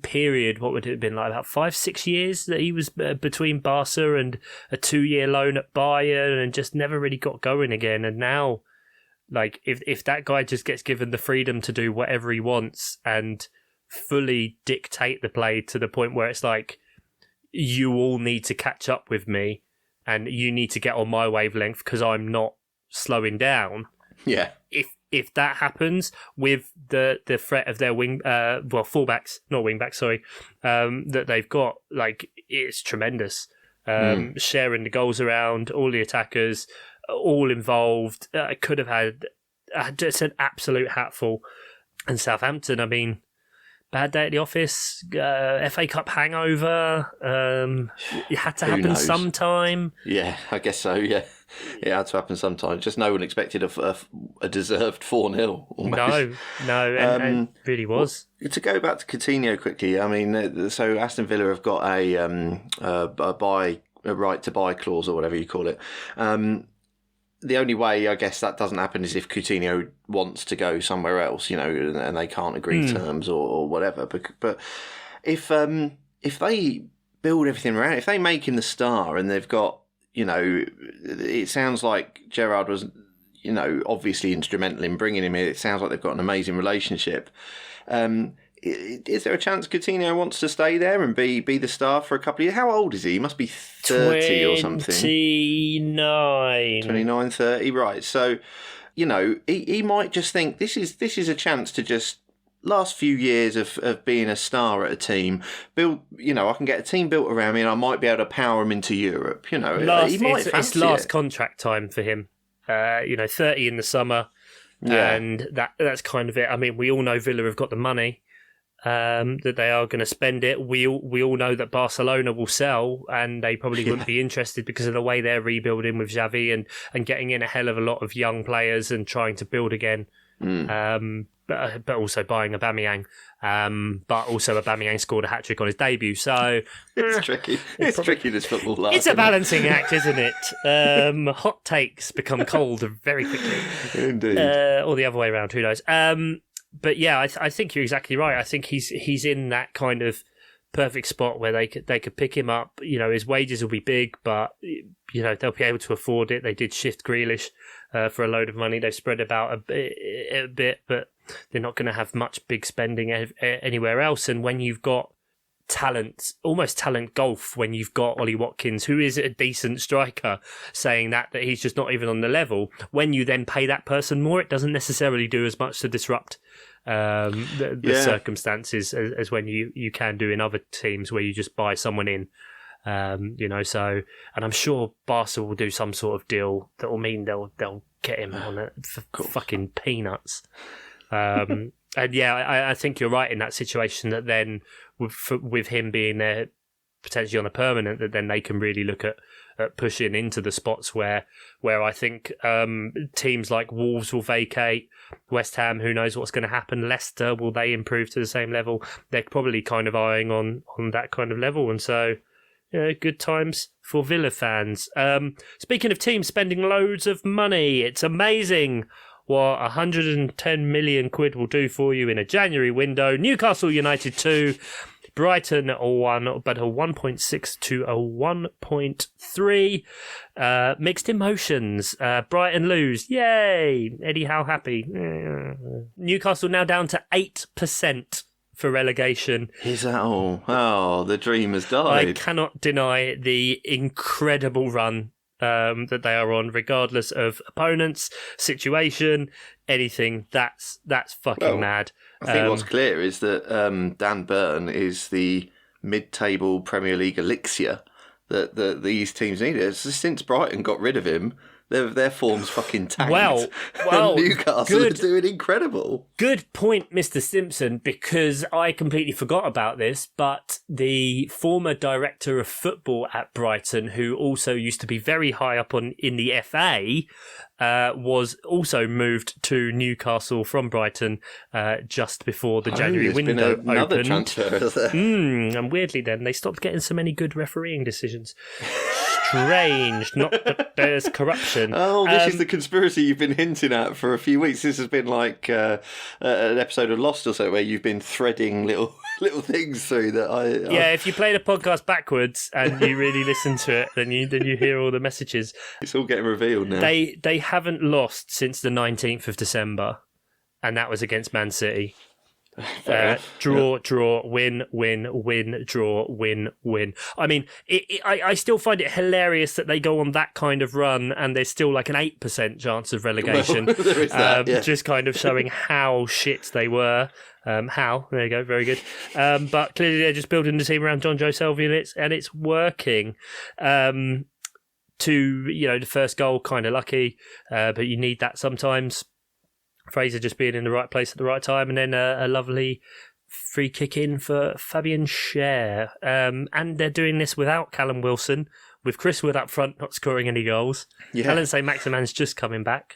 period, what would it have been like, about 5-6 years that he was between Barca and a 2-year loan at Bayern and just never really got going again. And now, like, if that guy just gets given the freedom to do whatever he wants and fully dictate the play to the point where it's like, you all need to catch up with me and you need to get on my wavelength because I'm not slowing down.
Yeah.
If that happens with the threat of their fullbacks, not wingbacks, sorry, that they've got, like, it's tremendous. Sharing the goals around, all the attackers, all involved. Could have had just an absolute hatful. And Southampton, I mean, bad day at the office, FA Cup hangover. It had to happen sometime.
Yeah, I guess so, yeah. It had to happen sometime. Just no one expected a deserved 4-0 almost. No,
and it really was.
Well, to go back to Coutinho quickly, I mean, so Aston Villa have got a right to buy clause or whatever you call it. The only way, I guess, that doesn't happen is if Coutinho wants to go somewhere else, you know, and they can't agree terms or whatever. But if they build everything around, if they make him the star and they've got, you know, it sounds like Gerrard was, you know, obviously instrumental in bringing him here. It sounds like they've got an amazing relationship. Is there a chance Coutinho wants to stay there and be the star for a couple of years? How old is he? He must be 30 or something. 29, 30, right. So, you know, he might just think this is a chance to just last few years of being a star at a team, build, you know, I can get a team built around me and I might be able to power him into Europe, you know.
It's last contract time for him. 30 in the summer. Yeah. And that's kind of it. I mean, we all know Villa have got the money, that they are going to spend it. We all know that Barcelona will sell and they probably wouldn't be interested because of the way they're rebuilding with Xavi and getting in a hell of a lot of young players and trying to build again. But also buying Aubameyang. But also Aubameyang scored a hat-trick on his debut, so...
It's tricky. It's tricky, this football life.
It's a balancing act, isn't it? Hot takes become cold very quickly.
Indeed.
Or the other way around, who knows? But yeah, I think you're exactly right. I think he's in that kind of perfect spot where they could pick him up. You know, his wages will be big, but, you know, they'll be able to afford it. They did shift Grealish for a load of money. They've spread about a bit, but they're not going to have much big spending anywhere else. And when you've got talent, almost talent golf, when you've got Ollie Watkins, who is a decent striker, saying that he's just not even on the level, when you then pay that person more, it doesn't necessarily do as much to disrupt the circumstances as when you can do in other teams where you just buy someone in. So, and I'm sure Barca will do some sort of deal that will mean they'll get him on it for fucking peanuts. And yeah, I think you're right in that situation that then with him being there potentially on a permanent, that then they can really look at pushing into the spots where I think teams like Wolves will vacate, West Ham, who knows what's going to happen, Leicester, will they improve to the same level? They're probably kind of eyeing on that kind of level, and so good times for Villa fans. Speaking of teams spending loads of money, it's amazing what 110 million quid will do for you in a January window. Newcastle United 2, Brighton 1, but a 1.6 to a 1.3. Mixed emotions. Brighton lose. Yay! Eddie Howe happy. Newcastle now down to 8% for relegation.
Is that all? Oh, the dream has died.
I cannot deny the incredible run that they are on, regardless of opponents, situation, anything. That's fucking mad.
I think what's clear is that Dan Burn is the mid-table Premier League elixir that these teams need. Since Brighton got rid of him, Their form's fucking tanked.
Well,
Newcastle are doing incredible.
Good point, Mr. Simpson, because I completely forgot about this, but the former director of football at Brighton, who also used to be very high up in the FA, was also moved to Newcastle from Brighton just before the January window
been another
opened.
transfer, is there?
And weirdly then, they stopped getting so many good refereeing decisions. Strange, not that there's corruption.
Oh, this is the conspiracy you've been hinting at for a few weeks. This has been like an episode of Lost or so, where you've been threading little things through that
if you play the podcast backwards and you really listen to it, then you hear all the messages.
It's all getting revealed now.
They haven't lost since the 19th of December, and that was against Man City. Draw, win, draw, win. I mean, I still find it hilarious that they go on that kind of run and there's still like an 8% chance of relegation.
Well, there is that,
Just kind of showing how shit they were. There you go, very good. But clearly they're just building the team around John Joe Shelvey and it's working. The first goal, kind of lucky, but you need that sometimes. Fraser just being in the right place at the right time, and then a lovely free kick in for Fabian Schär. And they're doing this without Callum Wilson, with Chris Wood up front not scoring any goals.
Yeah.
Alan St. Maximan's just coming back.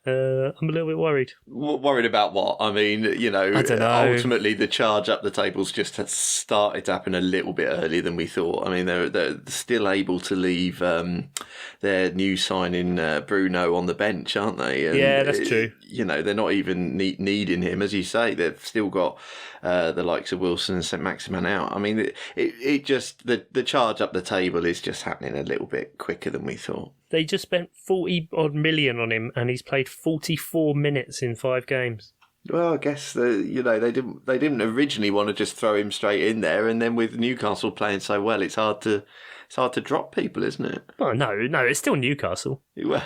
I'm a little bit worried.
Worried about what? I mean,
I don't know.
Ultimately, the charge up the tables just has started to happen a little bit earlier than we thought. I mean, they're still able to leave their new signing Bruno on the bench, aren't they? And
yeah, that's true.
They're not even needing him, as you say. They've still got the likes of Wilson and St. Maximan out. I mean, it just the charge up the table is just happening a little bit quicker than we thought.
They just spent 40 odd million on him, and he's played 44 minutes in 5 games.
Well, I guess they didn't originally want to just throw him straight in there, and then with Newcastle playing so well, it's hard to drop people, isn't it?
Oh no, it's still Newcastle.
Well,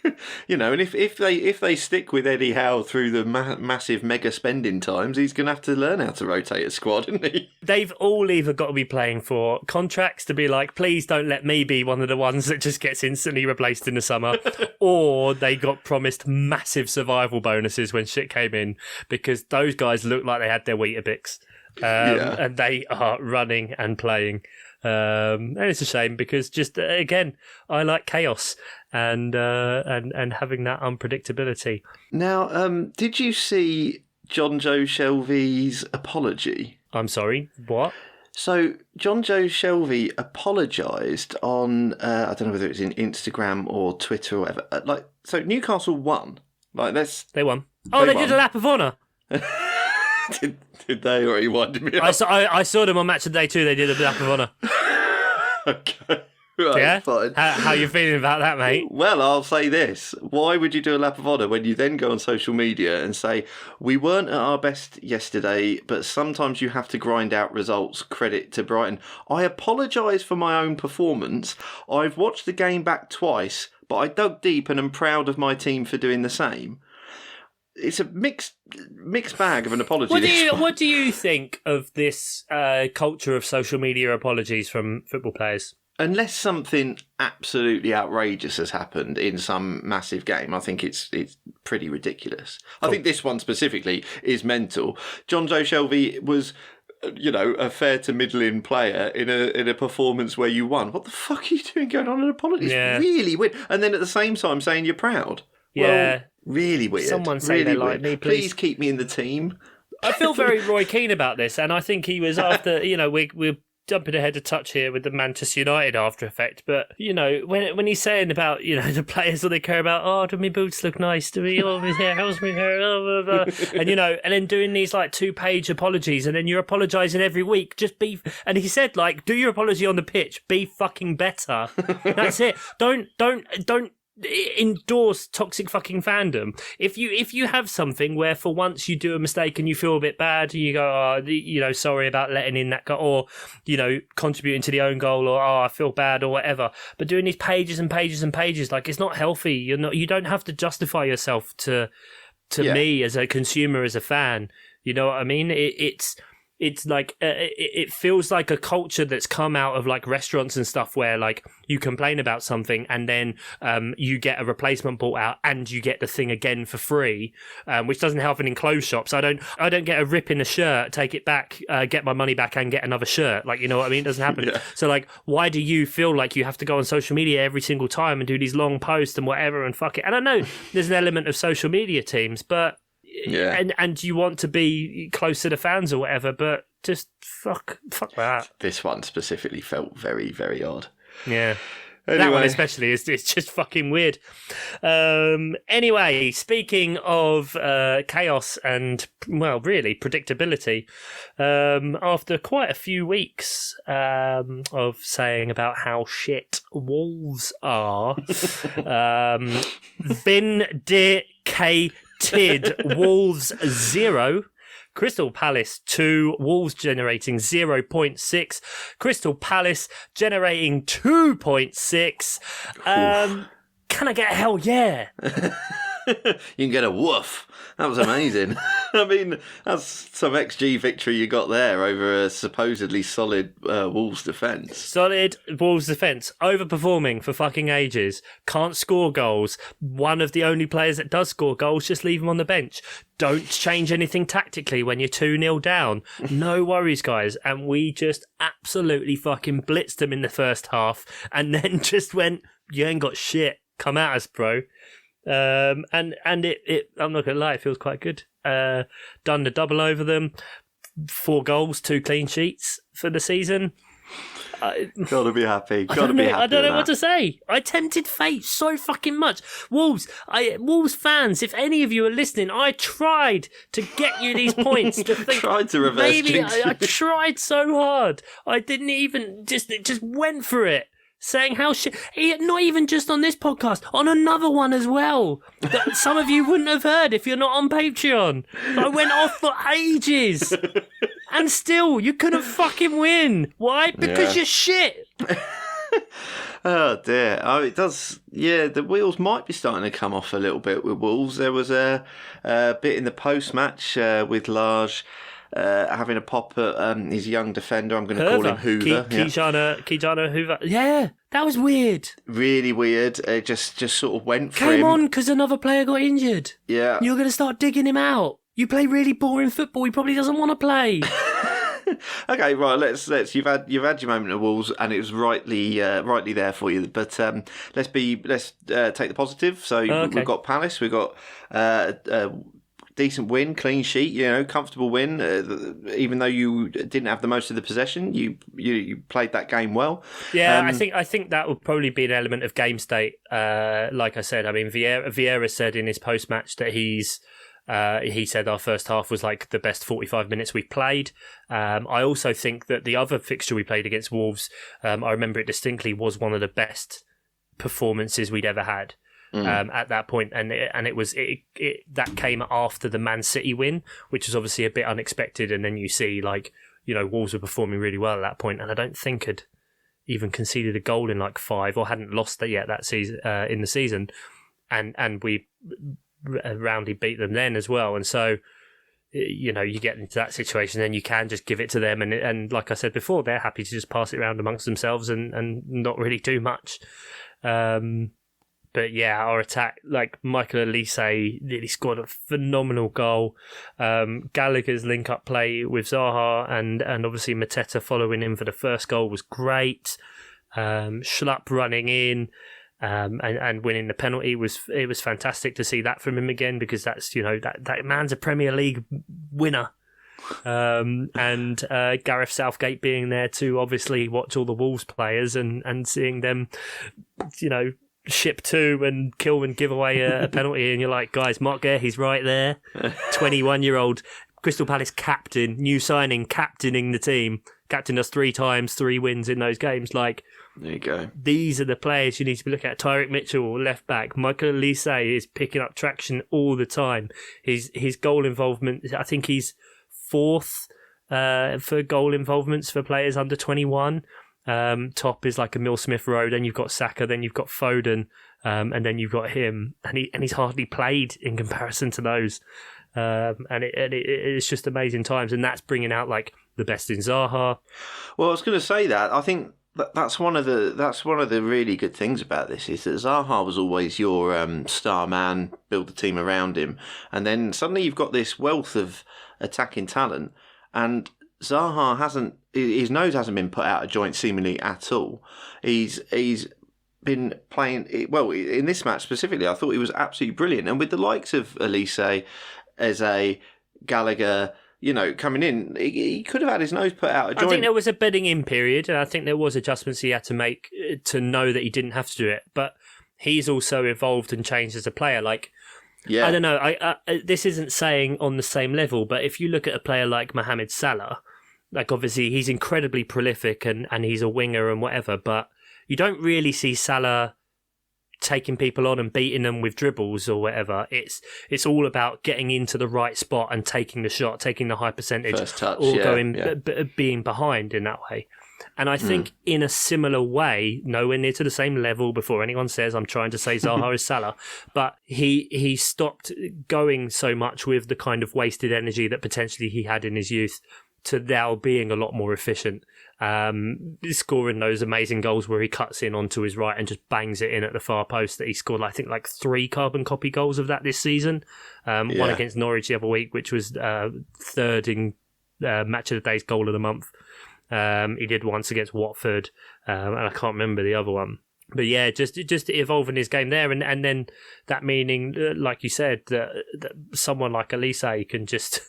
and if they stick with Eddie Howe through the massive mega spending times, he's going to have to learn how to rotate a squad, isn't he?
They've all either got to be playing for contracts to be like, please don't let me be one of the ones that just gets instantly replaced in the summer, or they got promised massive survival bonuses when shit came in, because those guys look like they had their Weetabix, and they are running and playing. And it's a shame because just again, I like chaos and having that unpredictability.
Now, did you see John Joe Shelvey's apology?
I'm sorry, what?
So John Joe Shelvey apologised on I don't know whether it was in Instagram or Twitter or whatever. So Newcastle won. They
won. Oh, they did a lap of honour.
Did they, or he winded me up?
I saw them on Match of the Day 2. They did a lap of honour.
Okay. Right,
yeah?
Fine.
How you feeling about that, mate?
Well, I'll say this. Why would you do a lap of honour when you then go on social media and say, we weren't at our best yesterday, but sometimes you have to grind out results, credit to Brighton. I apologise for my own performance. I've watched the game back twice, but I dug deep and am proud of my team for doing the same. It's a mixed bag of an apology.
What do you think of this culture of social media apologies from football players?
Unless something absolutely outrageous has happened in some massive game, I think it's pretty ridiculous. Cool. I think this one specifically is mental. John Joe Shelvey was, a fair to middling player in a performance where you won. What the fuck are you doing going on an apology?
Yeah.
It's really weird. And then at the same time saying you're proud.
Yeah.
Well, really weird.
Someone say
really
they like me,
please keep me in the team.
I feel very Roy Keane about this, and I think he was after, we're jumping ahead a touch here with the Manchester United after effect, but, when he's saying about, the players, all they care about, do my boots look nice, do me, my hair, how's my hair, blah, blah, blah. And, and then doing these, 2-page apologies, and then you're apologising every week, and he said, do your apology on the pitch, be fucking better. That's it. Don't endorse toxic fucking fandom. If you have something where for once you do a mistake and you feel a bit bad, you go, sorry about letting in that goal, or contributing to the own goal, or I feel bad, or whatever. But doing these pages and pages and pages, it's not healthy. You don't have to justify yourself to me as a consumer, as a fan. You know what I mean? it's like it feels like a culture that's come out of like restaurants and stuff where like you complain about something and then you get a replacement bought out and you get the thing again for free, which doesn't happen in clothes shops. I don't get a rip in a shirt, take it back, get my money back and get another shirt. Like, you know what I mean? It doesn't happen.
Yeah.
So like, why do you feel like you have to go on social media every single time and do these long posts and whatever and fuck it? And I know there's an element of social media teams, but and you want to be close to the fans or whatever, but just fuck that.
This one specifically felt very, very odd.
Yeah.
Anyway.
That one especially is just fucking weird. Anyway, speaking of chaos and, well, really, predictability, after quite a few weeks of saying about how shit Wolves are, vindicated. Wolves 0, Crystal Palace 2, Wolves generating 0.6, Crystal Palace generating 2.6. Can I get a hell yeah?
You can get a woof. That was amazing. I mean, that's some XG victory you got there over a supposedly solid Wolves defence.
Solid Wolves defence. Overperforming for fucking ages. Can't score goals. One of the only players that does score goals, just leave him on the bench. Don't change anything tactically when you're 2-0 down. No worries, guys. And we just absolutely fucking blitzed them in the first half and then just went, you ain't got shit. Come at us, bro. And it I'm not gonna lie, it feels quite good. Done the double over them, 4 goals, 2 clean sheets for the season.
Gotta be happy.
I don't know what to say. I tempted fate so fucking much. Wolves fans, if any of you are listening, I tried to get you these points. To think,
tried to reverse
maybe
jinx you.
I tried so hard. I didn't even just went for it. Saying how shit, not even just on this podcast, on another one as well, that some of you wouldn't have heard if you're not on Patreon. I went off for ages. And still, you couldn't fucking win. Why? Because you're shit.
Oh dear. Oh, it does. Yeah, the wheels might be starting to come off a little bit with Wolves. There was a bit in the post-match with Large having a pop at his young defender. I'm going to call him Hoover.
Kijana Hoover. Yeah, that was weird.
Really weird. It just sort of went for him.
Came on because another player got injured.
Yeah.
You're going to start digging him out. You play really boring football. He probably doesn't want to play.
Okay, right. Let's. You've had your moment of Wolves, and it was rightly there for you. But let's take the positive. So we've got Palace. We've got decent win, clean sheet, comfortable win. Even though you didn't have the most of the possession, you played that game well.
Yeah, I think that would probably be an element of game state. Like I said, I mean, Vieira said in his post match that he said our first half was like the best 45 minutes we've played. I also think that the other fixture we played against Wolves, I remember it distinctly, was one of the best performances we'd ever had. At that point, and it was that came after the Man City win, which was obviously a bit unexpected. And then you see Wolves were performing really well at that point, and I don't think had even conceded a goal in like 5 or hadn't lost yet that season in the season, and we roundly beat them then as well. And so you get into that situation, then you can just give it to them, and like I said before, they're happy to just pass it around amongst themselves and not really do much. But yeah, our attack, like Michael Elise really scored a phenomenal goal. Gallagher's link-up play with Zaha and obviously Mateta following him for the first goal was great. Schlupp running in and winning the penalty was fantastic to see that from him again, because that's that man's a Premier League winner. And Gareth Southgate being there to obviously watch all the Wolves players and seeing them, ship 2 and kill and give away a penalty, and you're like, guys, Mark Guehi's right there. 21-year-old Crystal Palace captain, new signing, captaining the team, captained us 3 times, 3 wins in those games. Like,
there you go.
These are the players you need to be looking at. Tyrick Mitchell, left back. Michael Elise is picking up traction all the time. His goal involvement, I think he's 4th for goal involvements for players under 21. Top is like Emile Smith Rowe, then you've got Saka, then you've got Foden, and then you've got him, and he's hardly played in comparison to those, and it's just amazing times, and that's bringing out like the best in Zaha.
Well, I was going to say that. I think that's one of the really good things about this is that Zaha was always your star man, build the team around him, and then suddenly you've got this wealth of attacking talent, and Zaha his nose hasn't been put out of joint seemingly at all. He's been playing well in this match specifically. I thought he was absolutely brilliant, and with the likes of Elise, Eze, Gallagher, coming in, he could have had his nose put out of joint.
I think there was a bedding in period, and I think there was adjustments he had to make to know that he didn't have to do it. But he's also evolved and changed as a player. Like, yeah. I don't know. I this isn't saying on the same level, but if you look at a player like Mohamed Salah, like obviously he's incredibly prolific and he's a winger and whatever, but you don't really see Salah taking people on and beating them with dribbles or whatever. It's all about getting into the right spot and taking the shot, taking the high percentage,
first touch,
being behind in that way. And I think in a similar way, nowhere near to the same level, before anyone says I'm trying to say Zaha is Salah, but he stopped going so much with the kind of wasted energy that potentially he had in his youth to now being a lot more efficient. Scoring those amazing goals where he cuts in onto his right and just bangs it in at the far post that he scored, I think, like 3 carbon copy goals of that this season. One against Norwich the other week, which was third in Match of the Day's Goal of the Month. He did once against Watford, and I can't remember the other one. But yeah, just evolving his game there, and then that meaning, like you said, that someone like Elise can just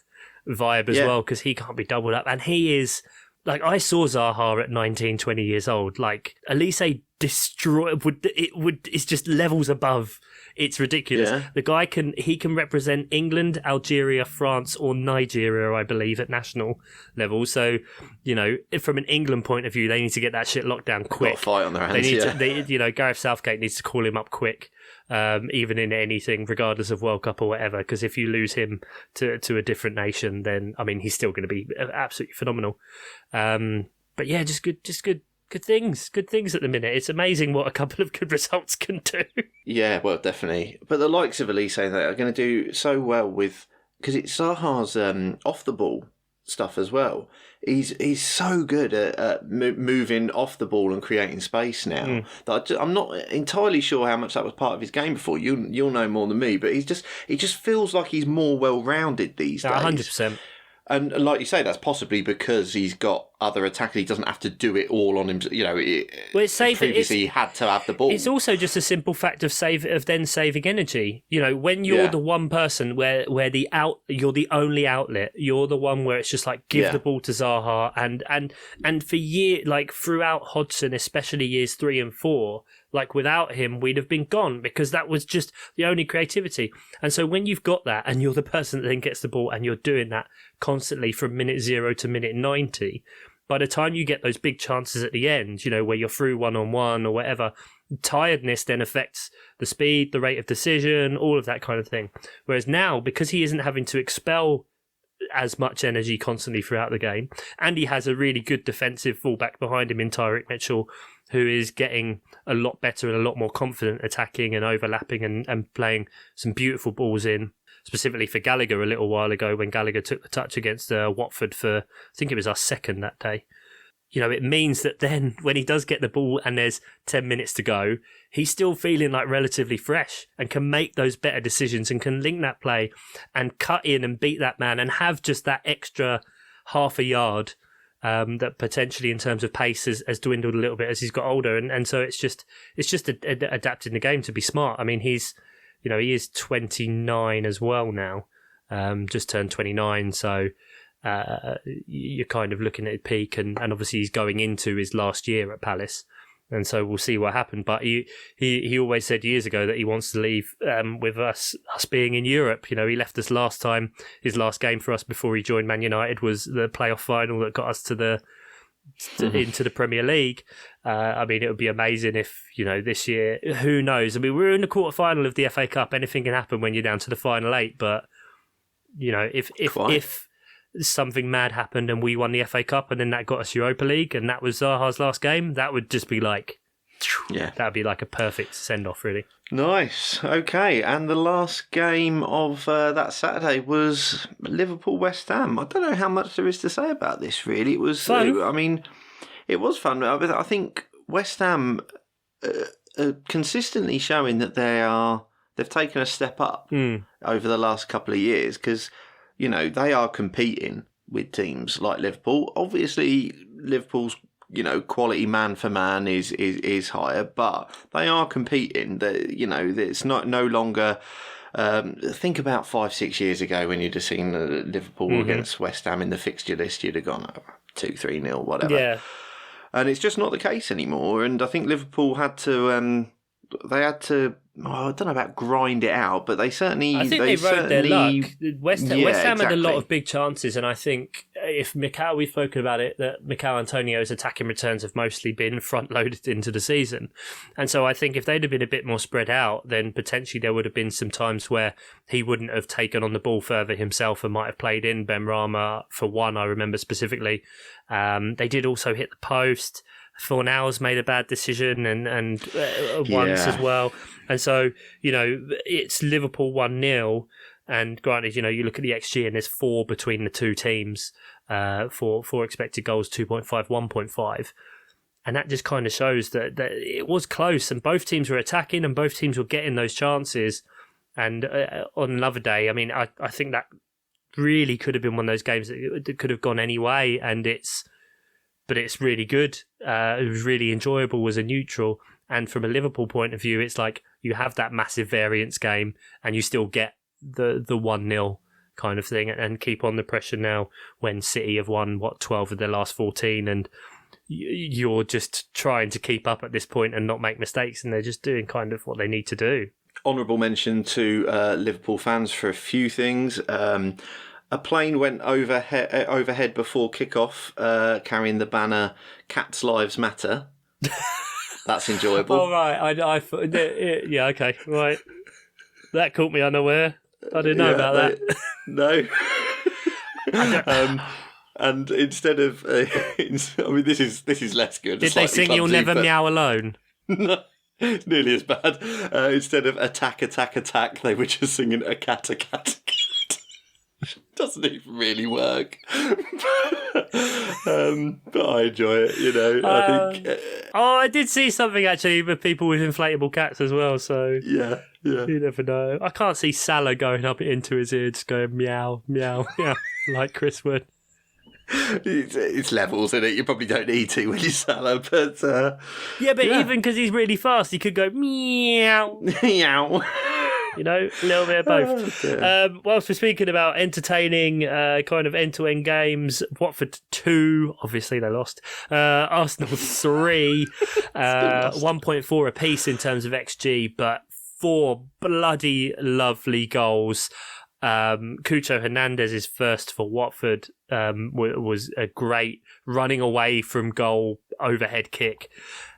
vibe as well, because he can't be doubled up, and he is. Like, I saw Zaha at 19, 20 years old. Like, Elise it's just levels above. It's ridiculous. Yeah. The guy can represent England, Algeria, France, or Nigeria, I believe, at national level. So, from an England point of view, they need to get that shit locked down quick.
Got a fight on their hands.
Gareth Southgate needs to call him up quick. Even in anything, regardless of World Cup or whatever, because if you lose him to a different nation, then he's still going to be absolutely phenomenal. But yeah, just good things at the minute. It's amazing what a couple of good results can do.
Yeah, well, definitely. But the likes of Elise that are going to do so well because it's Zaha's off the ball stuff as well. He's so good at moving off the ball and creating space now that I'm not entirely sure how much that was part of his game before. You'll know more than me, but he just feels like he's more well-rounded these days.
100%.
And like you say, that's possibly because he's got other attackers. He doesn't have to do it all on him.
It's safe.
Previously, he had to have the ball.
It's also just a simple fact of then saving energy. When you're the one person where you're the only outlet. You're the one where it's just like give the ball to Zaha, and for years, like throughout Hodgson, especially years 3 and 4. Like, without him, we'd have been gone because that was just the only creativity. And so when you've got that and you're the person that then gets the ball and you're doing that constantly from minute 0 to minute 90, by the time you get those big chances at the end, where you're through one-on-one or whatever, tiredness then affects the speed, the rate of decision, all of that kind of thing. Whereas now, because he isn't having to expel as much energy constantly throughout the game, and he has a really good defensive fullback behind him in Tyreek Mitchell, who is getting a lot better and a lot more confident attacking and overlapping and playing some beautiful balls in, specifically for Gallagher a little while ago when Gallagher took the touch against Watford for, I think it was our second that day. It means that then when he does get the ball and there's 10 minutes to go, he's still feeling like relatively fresh and can make those better decisions and can link that play and cut in and beat that man and have just that extra half a yard that potentially in terms of pace has dwindled a little bit as he's got older. And so it's just adapting the game to be smart. he is 29 as well now, just turned 29. So you're kind of looking at his peak and obviously he's going into his last year at Palace. And so we'll see what happened. But he always said years ago that he wants to leave with us being in Europe. He left us last time. His last game for us before he joined Man United was the playoff final that got us into the Premier League. It would be amazing if, this year, who knows? We're in the quarter-final of the FA Cup. Anything can happen when you're down to the final 8. But, if something mad happened and we won the FA Cup and then that got us Europa League and that was Zaha's last game, that would just be like, that would be like a perfect send-off, really.
Nice. Okay, and the last game of that Saturday was Liverpool-West Ham. I don't know how much there is to say about this, really. It was
fun.
It was fun. I think West Ham are consistently showing that they've taken a step up over the last couple of years because, they are competing with teams like Liverpool. Obviously, Liverpool's quality man for man is higher, but they are competing. It's no longer. Think about 5-6 years ago when you'd have seen Liverpool against West Ham in the fixture list, you'd have gone 2-3-0, whatever.
Yeah.
And it's just not the case anymore. And I think Liverpool had to. I don't know about grind it out, but they certainly.
I think they rode their luck. West Ham
exactly.
had a lot of big chances, and I think if we've spoken about it, that Mikel Antonio's attacking returns have mostly been front-loaded into the season. And so I think if they'd have been a bit more spread out, then potentially there would have been some times where he wouldn't have taken on the ball further himself and might have played in Benrahma for one, I remember specifically. They did also hit the post. Fornals made a bad decision and once as well. And so, it's Liverpool 1-0. And granted, you look at the XG and there's 4 between the two teams for expected goals, 2.5, 1.5. And that just kind of shows that it was close and both teams were attacking and both teams were getting those chances. And on another day, I think that really could have been one of those games that could have gone any way. But it's really good. It was really enjoyable as a neutral. And from a Liverpool point of view, it's like you have that massive variance game and you still get the 1-0 kind of thing and keep on the pressure now when City have won, 12 of their last 14 and you're just trying to keep up at this point and not make mistakes and they're just doing kind of what they need to do.
Honourable mention to Liverpool fans for a few things. A plane went overhead before kick-off, carrying the banner "Cats Lives Matter." That's enjoyable.
Oh, right. Yeah, okay, right. That caught me unaware. I didn't know about that.
No. And instead of, this is less good.
Did they sing "You'll Never Meow Alone"?
No. It's nearly as bad. Instead of attack, attack, attack, they were just singing a cat, a cat, a cat. Doesn't even really work. But I enjoy it, I think.
I did see something actually with people with inflatable cats as well, so
yeah.
You never know. I can't see Salah going up into his ear just going meow, meow, meow, like Chris would.
It's levels, isn't it? You probably don't need to when you Salah, but...
even because he's really fast, he could go meow.
Meow.
A little bit of both. Whilst we're speaking about entertaining kind of end-to-end games, Watford 2, obviously they lost. Arsenal 3, 1.4 apiece in terms of XG, but 4 bloody lovely goals. Cucho Hernandez's first for Watford was a great running away from goal overhead kick.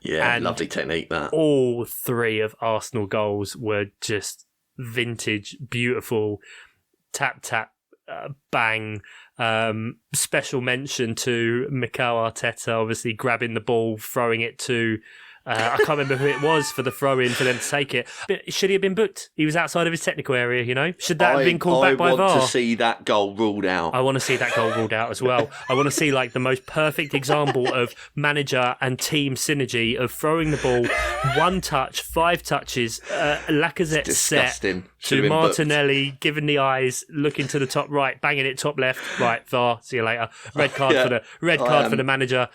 Yeah, and lovely technique that.
All 3 of Arsenal goals were just vintage, beautiful, tap, bang. Special mention to Mikel Arteta, obviously grabbing the ball, throwing it to... I can't remember who it was for the throw-in for them to take it. But should he have been booked? He was outside of his technical area, Should that have been called back by VAR?
I want to see that goal ruled out.
I want to see that goal ruled out as well. I want to see the most perfect example of manager and team synergy of throwing the ball, 1 touch, 5 touches, Lacazette set to Martinelli, giving the eyes, looking to the top right, banging it top left, right, VAR, see you later. Red card for the manager.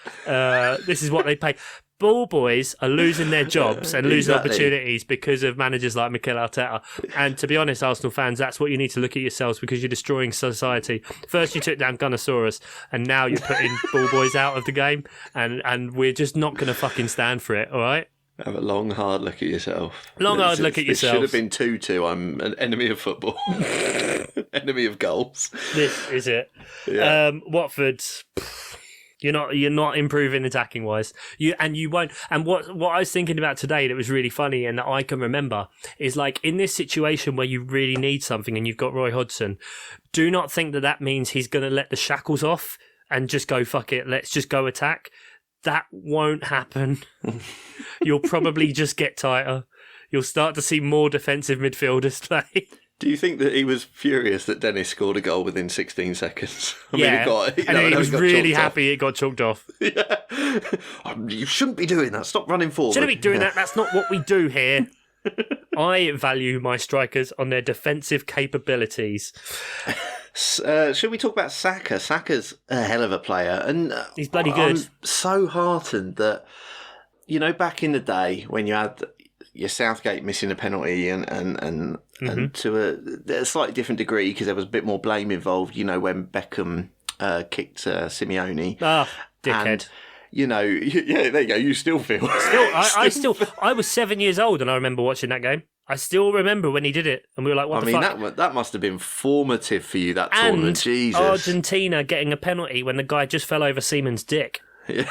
This is what they pay. Ball boys are losing their jobs and losing opportunities because of managers like Mikel Arteta. And to be honest, Arsenal fans, that's what you need to look at yourselves because you're destroying society. First you took down Gunnosaurus and now you're putting ball boys out of the game and we're just not going to fucking stand for it, all right?
Have a long, hard look at yourself.
Look at yourself.
It should have been 2-2. I'm an enemy of football. Enemy of goals.
This is it.
Yeah.
Watford... You're not improving attacking wise. You won't. And what I was thinking about today that was really funny and that I can remember is in this situation where you really need something and you've got Roy Hodgson, do not think that means he's going to let the shackles off and just go fuck it. Let's just go attack. That won't happen. You'll probably just get tighter. you'll start to see more defensive midfielders play.
Do you think that he was furious that Dennis scored a goal within 16 seconds?
He was really happy it got chalked off.
Yeah. You shouldn't be doing that. Stop running forward.
Shouldn't be doing that. That's not what we do here. I value my strikers on their defensive capabilities.
Should we talk about Saka? Saka's a hell of a player. And
he's bloody good.
I'm so heartened that, back in the day when you had your Southgate missing a penalty and to a slightly different degree because there was a bit more blame involved, when Beckham kicked Simeone.
Ah, dickhead.
And, there you go. You still feel.
I was 7 years old and I remember watching that game. I still remember when he did it, and we were like, "What the fuck?"
That must have been formative for you. That tournament, Jesus.
Argentina getting a penalty when the guy just fell over Seaman's dick.
Yeah.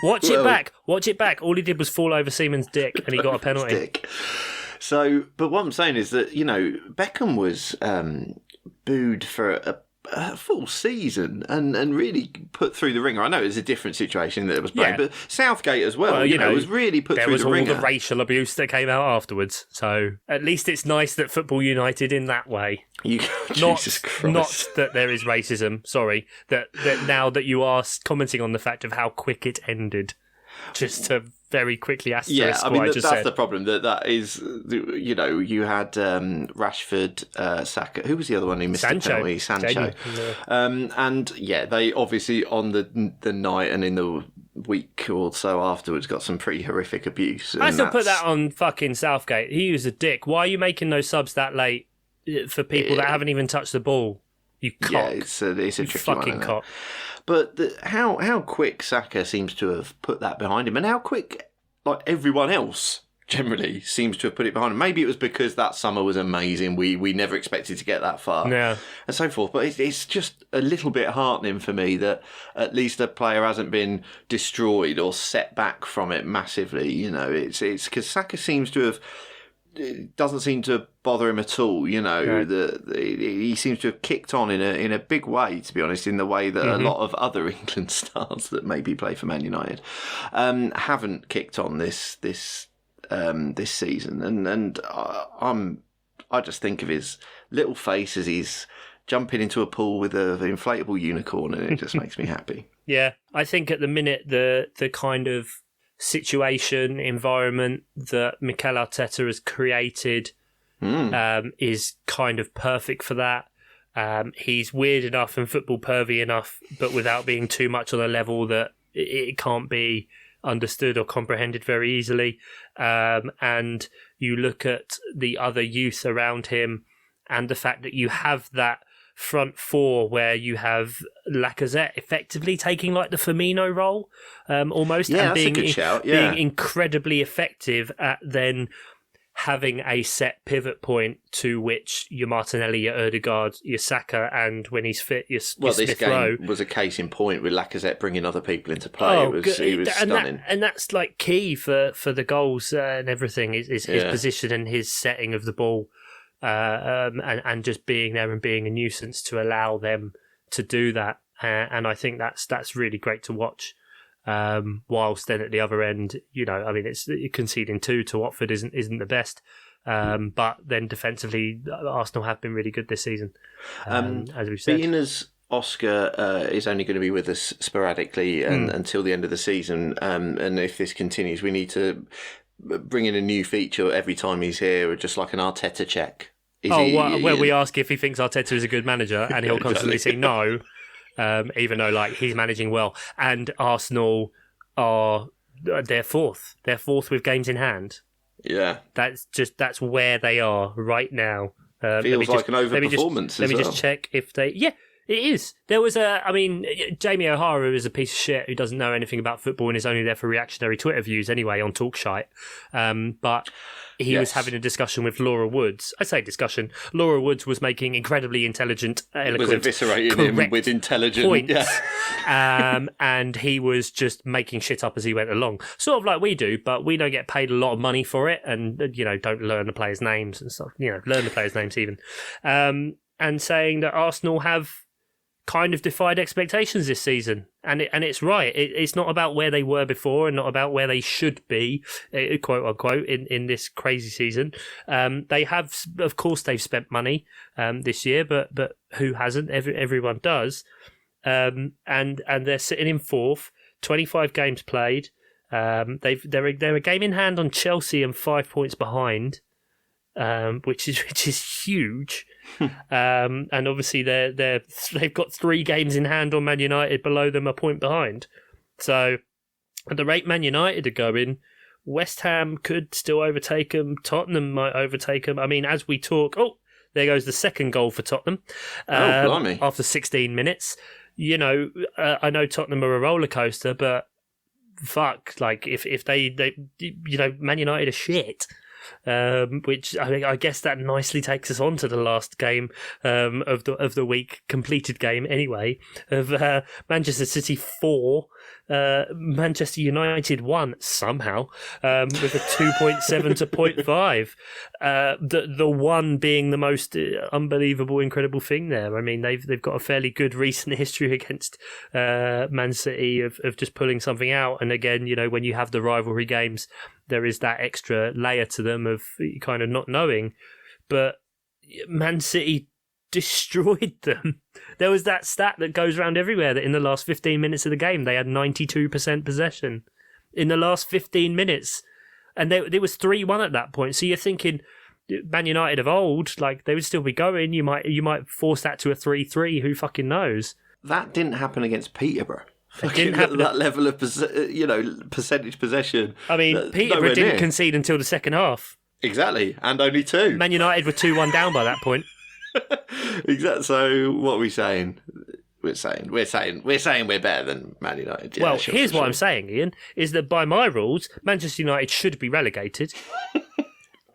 Watch it back. Watch it back. All he did was fall over Seaman's dick, and he got a penalty.
So, but what I'm saying is that Beckham was booed for a full season and really put through the ringer. I know it was a different situation that it was played, but Southgate as well, was really put through the ringer.
There was all the racial abuse that came out afterwards. So at least it's nice that Football United in that way.
Jesus Christ.
Not that there is racism, sorry, that now that you are commenting on the fact of how quick it ended. Just to very quickly asterisk what I just said.
That's the problem. That is, you had Rashford, Saka. Who was the other one who missed the penalty? Sancho. And they obviously on the night and in the week or so afterwards got some pretty horrific abuse.
I still put that on fucking Southgate. He was a dick. Why are you making those subs that late for people that haven't even touched the ball? You cock.
Yeah, it's a tricky
fucking
one,
cock.
But how quick Saka seems to have put that behind him, and how quick everyone else generally seems to have put it behind him. Maybe it was because that summer was amazing. We never expected to get that far, and so forth. But it's just a little bit heartening for me that at least a player hasn't been destroyed or set back from it massively. It's because Saka seems to have. It doesn't seem to bother him at all, Right. He seems to have kicked on in a big way, to be honest, in the way that a lot of other England stars that maybe play for Man United haven't kicked on this season. And I just think of his little face as he's jumping into a pool with an inflatable unicorn, and it just makes me happy.
Yeah, I think at the minute the kind of situation, environment that Mikel Arteta has created is kind of perfect for that. He's weird enough and football pervy enough, but without being too much on a level that it can't be understood or comprehended very easily. And you look at the other youth around him and the fact that you have that front four where you have Lacazette effectively taking like the Firmino role almost, and being incredibly effective at then having a set pivot point to which your Martinelli, your Ødegaard, your Saka, and when he's fit, your Smith
this game
Rowe.
Was a case in point with Lacazette bringing other people into play. He was stunning.
And that's like key for the goals and everything, is his position and his setting of the ball. And just being there and being a nuisance to allow them to do that, and I think that's really great to watch. Whilst then at the other end, it's conceding 2 to Watford isn't the best, but then defensively, Arsenal have been really good this season, as we've said.
Being as Oscar is only going to be with us sporadically until the end of the season, and if this continues, we need to bring in a new feature every time he's here, just like an Arteta check.
Where we ask if he thinks Arteta is a good manager, and he'll constantly say no, even though he's managing well. And Arsenal they're fourth. They're fourth with games in hand.
Yeah,
that's where they are right now.
Feels like an overperformance.
Let me just check if they. Yeah, it is. There was Jamie O'Hara is a piece of shit who doesn't know anything about football and is only there for reactionary Twitter views anyway on Talkshite. But he was having a discussion with Laura Woods. I say discussion. Laura Woods was making incredibly intelligent, eloquent,
was eviscerating him with intelligent
points. Yeah. And he was just making shit up as he went along. Sort of like we do, but we don't get paid a lot of money for it and, don't learn the players' names and stuff. Learn the players' names even. And saying that Arsenal have kind of defied expectations this season, and it's right. It's not about where they were before and not about where they should be, quote unquote, in this crazy season. They have, of course, they've spent money this year, but who hasn't? Everyone does, and they're sitting in fourth, 25 games played. They're a game in hand on Chelsea and 5 points behind, which is huge. And obviously they've got 3 games in hand on Man United, below them, a point behind. So at the rate Man United are going, West Ham could still overtake them. Tottenham might overtake them. I mean, as we talk, there goes the second goal for Tottenham.
Blimey.
After 16 minutes. You know, I know Tottenham are a roller coaster, but fuck, like if they you know, Man United are shit. Which I guess that nicely takes us on to the last game of the week, completed game anyway, of Manchester City 4, Manchester United 1 somehow, with a 2.7 to 0.5. The one being the most unbelievable, incredible thing there. I mean, they've got a fairly good recent history against Man City of just pulling something out. And again, you know, when you have the rivalry games, there is that extra layer to them of kind of not knowing. But Man City destroyed them. There was that stat that goes around everywhere that in the last 15 minutes of the game, they had 92% possession. In the last 15 minutes. And it was 3-1 at that point. So you're thinking, Man United of old, like, they would still be going. You might force that to a 3-3. Who fucking knows?
That didn't happen against Peterborough.
It didn't happen
that level of percentage possession.
I mean, Peterborough didn't concede until the second half.
Exactly, and only 2.
Man United were 2-1 down by that point.
Exactly. So what are we saying? We're saying we're better than Man United. Yeah,
well,
sure,
here's
sure.
what I'm saying, Ian, is that by my rules, Manchester United should be relegated.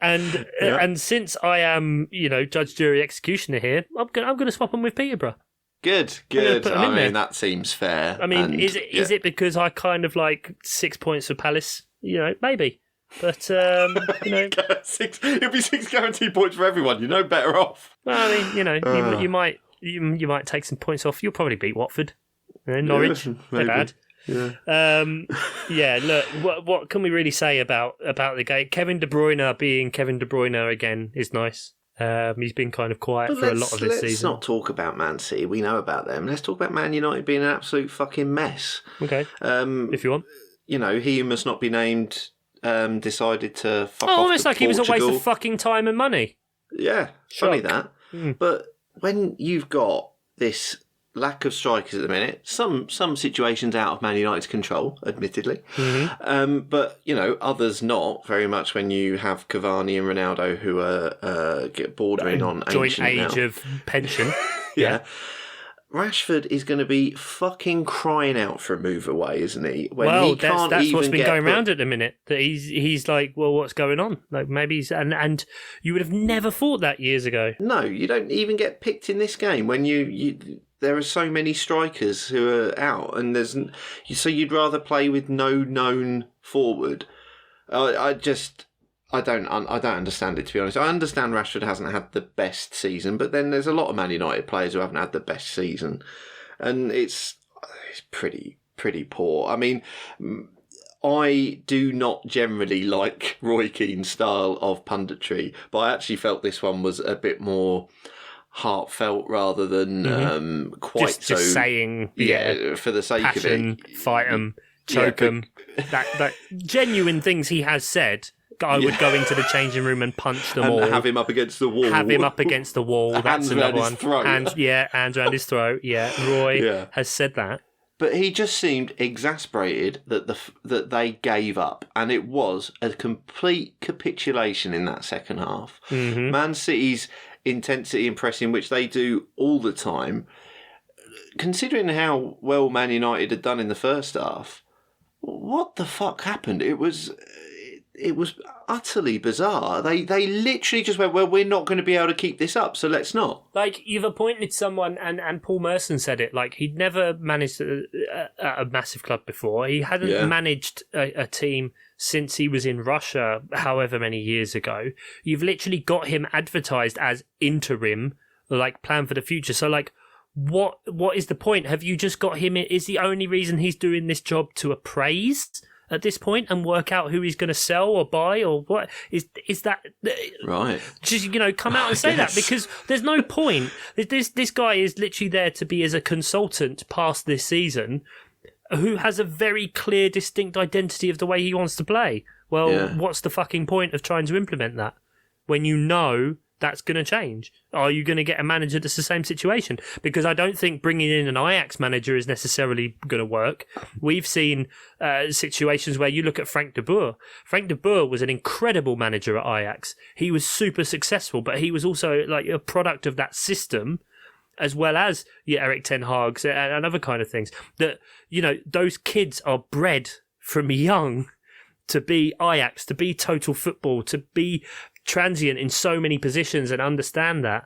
And since I am, you know, judge, jury, executioner here, I'm going to swap them with Peterborough.
Good. I mean, that seems fair.
I mean, is it because I kind of like 6 points for Palace? You know, maybe. But, you know...
It'll be 6 guaranteed points for everyone. You're no better off.
Well, I mean, you know, you might take some points off. You'll probably beat Watford. You know, Norwich, they're bad.
Yeah.
Look, what can we really say about the game? Kevin De Bruyne being Kevin De Bruyne again is nice. He's been kind of quiet for a lot of this season.
Let's not talk about Man City. We know about them. Let's talk about Man United being an absolute fucking mess.
Okay. If you want.
You know, he who must not be named decided to fuck off
almost
to
like he was a waste
Portugal.
of fucking time and money.
Yeah, funny that. But when you've got this lack of strikers at the minute, some situations out of Man United's control, admittedly. But, you know, others not very much when you have Cavani and Ronaldo who are bordering on
joint
ancient
age
now.
of pension.
Yeah. Rashford is going to be fucking crying out for a move away, isn't he? When he can't
that's
even
what's been
get
going around at the minute. That he's like, well, what's going on? Like maybe he's and you would have never thought that years ago.
No, you don't even get picked in this game when you there are so many strikers who are out, and so you'd rather play with no known forward. I don't understand it, to be honest. I understand Rashford hasn't had the best season, but then there's a lot of Man United players who haven't had the best season, and it's pretty poor. I mean, I do not generally like Roy Keane's style of punditry, but I actually felt this one was a bit more heartfelt rather than quite
just saying
for the sake
passion,
of it,
fight them, choke them, that genuine things he has said. I would go into the changing room and punch them all.
Have him up against the wall.
That's another one.
Throat.
Hands around his throat. Yeah, Roy has said that.
But he just seemed exasperated that they gave up, and it was a complete capitulation in that second half. Man City's intensity and pressing, which they do all the time, considering how well Man United had done in the first half, what the fuck happened? It was utterly bizarre. They literally just went, well, we're not going to be able to keep this up, so let's not.
Like, you've appointed someone, and Paul Merson said it, like, he'd never managed a massive club before. He hadn't managed a team since he was in Russia, however many years ago. You've literally got him advertised as interim, like, plan for the future. So, like, what is the point? Have you just got him? Is the only reason he's doing this job to appraise at this point and work out who he's going to sell or buy, or what is that
right?
Just come out and say that, because there's no point. This guy is literally there to be as a consultant past this season, who has a very clear, distinct identity of the way he wants to play. Well, what's the fucking point of trying to implement that when you know that's going to change? Are you going to get a manager that's the same situation? Because I don't think bringing in an Ajax manager is necessarily going to work. We've seen situations where you look at Frank de Boer. Frank de Boer was an incredible manager at Ajax. He was super successful, but he was also like a product of that system, as well as Eric Ten Hag's and other kind of things. That, those kids are bred from young to be Ajax, to be total football, to be transient in so many positions and understand that.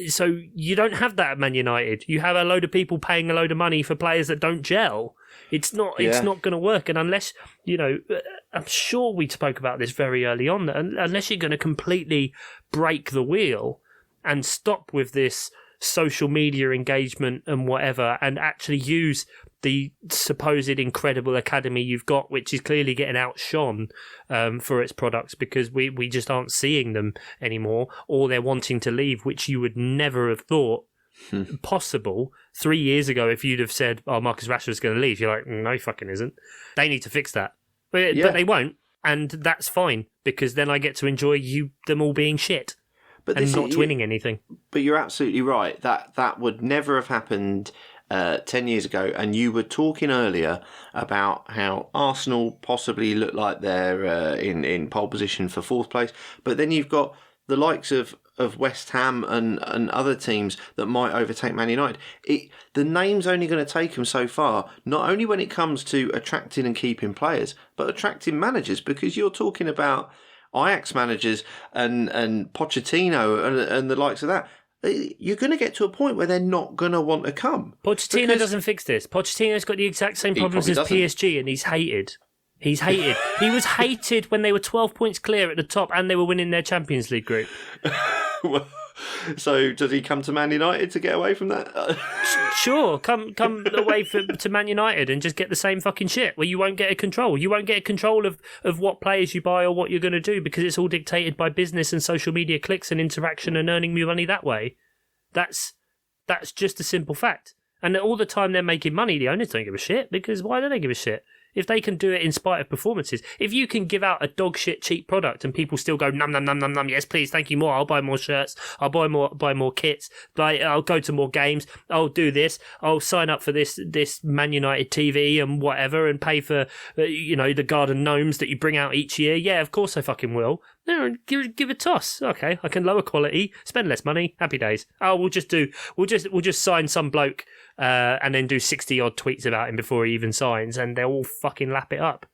So you don't have that at Man United. You have a load of people paying a load of money for players that don't gel. It's not going to work. And unless, I'm sure we spoke about this very early on, that unless you're going to completely break the wheel and stop with this social media engagement and whatever, and actually use the supposed incredible academy you've got, which is clearly getting outshone for its products, because we just aren't seeing them anymore, or they're wanting to leave, which you would never have thought possible 3 years ago. If you'd have said, Marcus Rashford's going to leave, you're like, no, he fucking isn't. They need to fix that. But they won't, and that's fine, because then I get to enjoy them all being shit and not winning anything.
But you're absolutely right. That would never have happened 10 years ago, and you were talking earlier about how Arsenal possibly look like they're in pole position for fourth place, but then you've got the likes of West Ham and other teams that might overtake Man United. The name's only going to take them so far, not only when it comes to attracting and keeping players, but attracting managers, because you're talking about Ajax managers and Pochettino and the likes of that. You're going to get to a point where they're not going to want to come.
Pochettino doesn't fix this. Pochettino's got the exact same problems as PSG, and he's hated. He's hated. He was hated when they were 12 points clear at the top and they were winning their Champions League group.
So does he come to Man United to get away from that?
Sure, come away to Man United and just get the same fucking shit, where you won't get a control. You won't get a control of what players you buy or what you're going to do, because it's all dictated by business and social media clicks and interaction and earning more money that way. That's just a simple fact. And all the time they're making money, the owners don't give a shit, because why do they give a shit? If they can do it in spite of performances, if you can give out a dog shit cheap product and people still go num num num num num, yes please, thank you, more, I'll buy more shirts, I'll buy more kits, I'll go to more games, I'll do this, I'll sign up for this Man United TV and whatever, and pay for the garden gnomes that you bring out each year. Yeah, of course I fucking will. No, give a toss. Okay, I can lower quality, spend less money, happy days. Oh, we'll just sign some bloke and then do 60 odd tweets about him before he even signs, and they'll all fucking lap it up.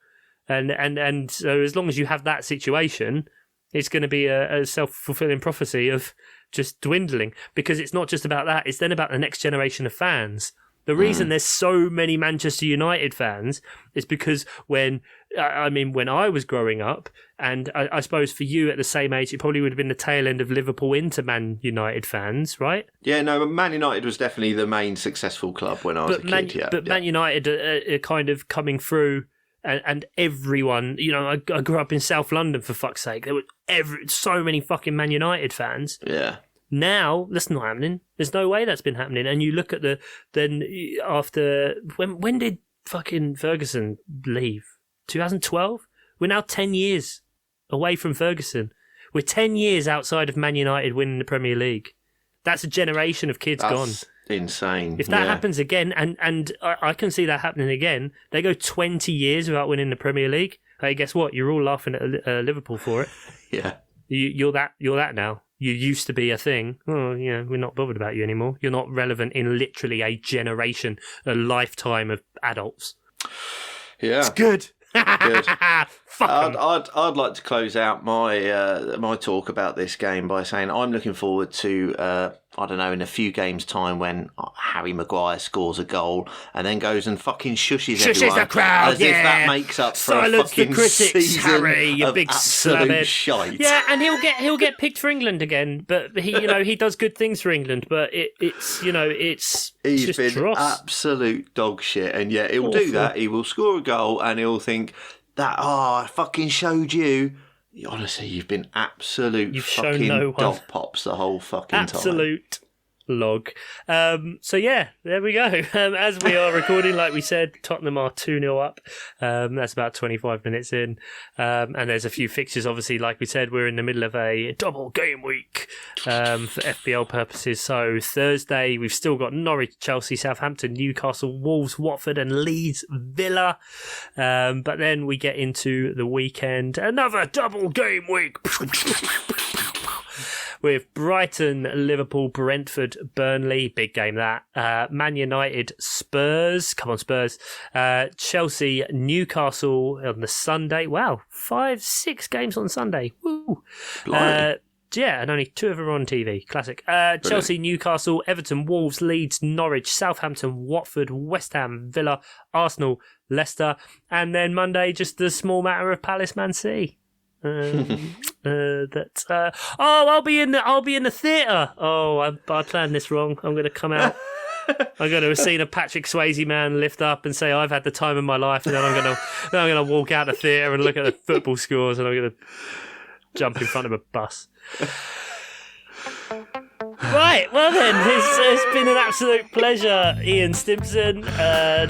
And so as long as you have that situation, it's going to be a self-fulfilling prophecy of just dwindling, because it's not just about that, it's then about the next generation of fans. The reason there's so many Manchester United fans is because when I was growing up, and I suppose for you at the same age, it probably would have been the tail end of Liverpool into Man United fans, right?
Yeah, no, Man United was definitely the main successful club when I was a kid. But
Man United are kind of coming through, and everyone, I grew up in South London, for fuck's sake. There were so many fucking Man United fans.
Yeah.
Now that's not happening. There's no way that's been happening. And you look at after when did fucking Ferguson leave? 2012. We're now 10 years away from Ferguson. We're 10 years outside of Man United winning the Premier League. That's a generation of kids gone.
Insane.
If that happens again, and I can see that happening again, they go 20 years without winning the Premier League. Hey, guess what? You're all laughing at Liverpool for it.
Yeah.
You're that now. You used to be a thing. Oh, yeah, we're not bothered about you anymore. You're not relevant in literally a generation, a lifetime of adults.
Yeah.
It's good.
Good.
Fuck
I'd like to close out my talk about this game by saying I'm looking forward to I don't know, in a few games' time when Harry Maguire scores a goal and then goes and fucking shushes everyone.
the crowd,
as if that makes up for
Silence
a fucking
the critics,
season
Harry, you
of
big
absolute
slabhead.
shite.
Yeah, and he'll get picked for England again, but he does good things for England, but it's
He's
just
been
dross.
absolute dog shit, and yet he'll
Awful.
do that. He will score a goal and he'll think that, I fucking showed you. Honestly, you've been absolute
You've shown
fucking
no one.
dog pops the whole fucking time.
Absolute log. So yeah, there we go. As we are recording, like we said, Tottenham are 2-0 up. That's about 25 minutes in. And there's a few fixtures, obviously, like we said, we're in the middle of a double game week for FPL purposes. So Thursday, we've still got Norwich, Chelsea, Southampton, Newcastle, Wolves, Watford and Leeds, Villa. But then we get into the weekend, another double game week. With Brighton, Liverpool, Brentford, Burnley, big game that. Man United, Spurs, come on Spurs. Chelsea, Newcastle on the Sunday. Wow, 5-6 games on Sunday. Woo. Yeah, and only 2 of them are on TV. Classic. Chelsea, Newcastle, Everton, Wolves, Leeds, Norwich, Southampton, Watford, West Ham, Villa, Arsenal, Leicester, and then Monday, just the small matter of Palace, Man City. I'll be in the theatre. I planned this wrong. I'm going to come out. I'm going to have seen a Patrick Swayze man lift up and say I've had the time of my life, and then I'm going to walk out the theatre and look at the football scores, and I'm going to jump in front of a bus. Right, well then, it's been an absolute pleasure, Ian Stimpson.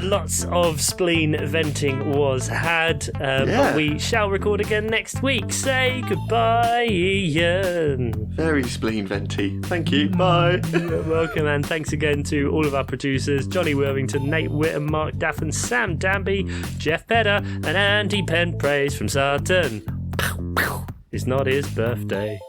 Lots of spleen venting was had, but we shall record again next week. Say goodbye, Ian.
Very spleen venti. Thank you. Bye.
You're welcome, and thanks again to all of our producers, Johnny Worthington, Nate Whittam, Mark Daffin, Sam Danby, Jeff Pedder, and Andy Penpraise from Sutton. It's not his birthday.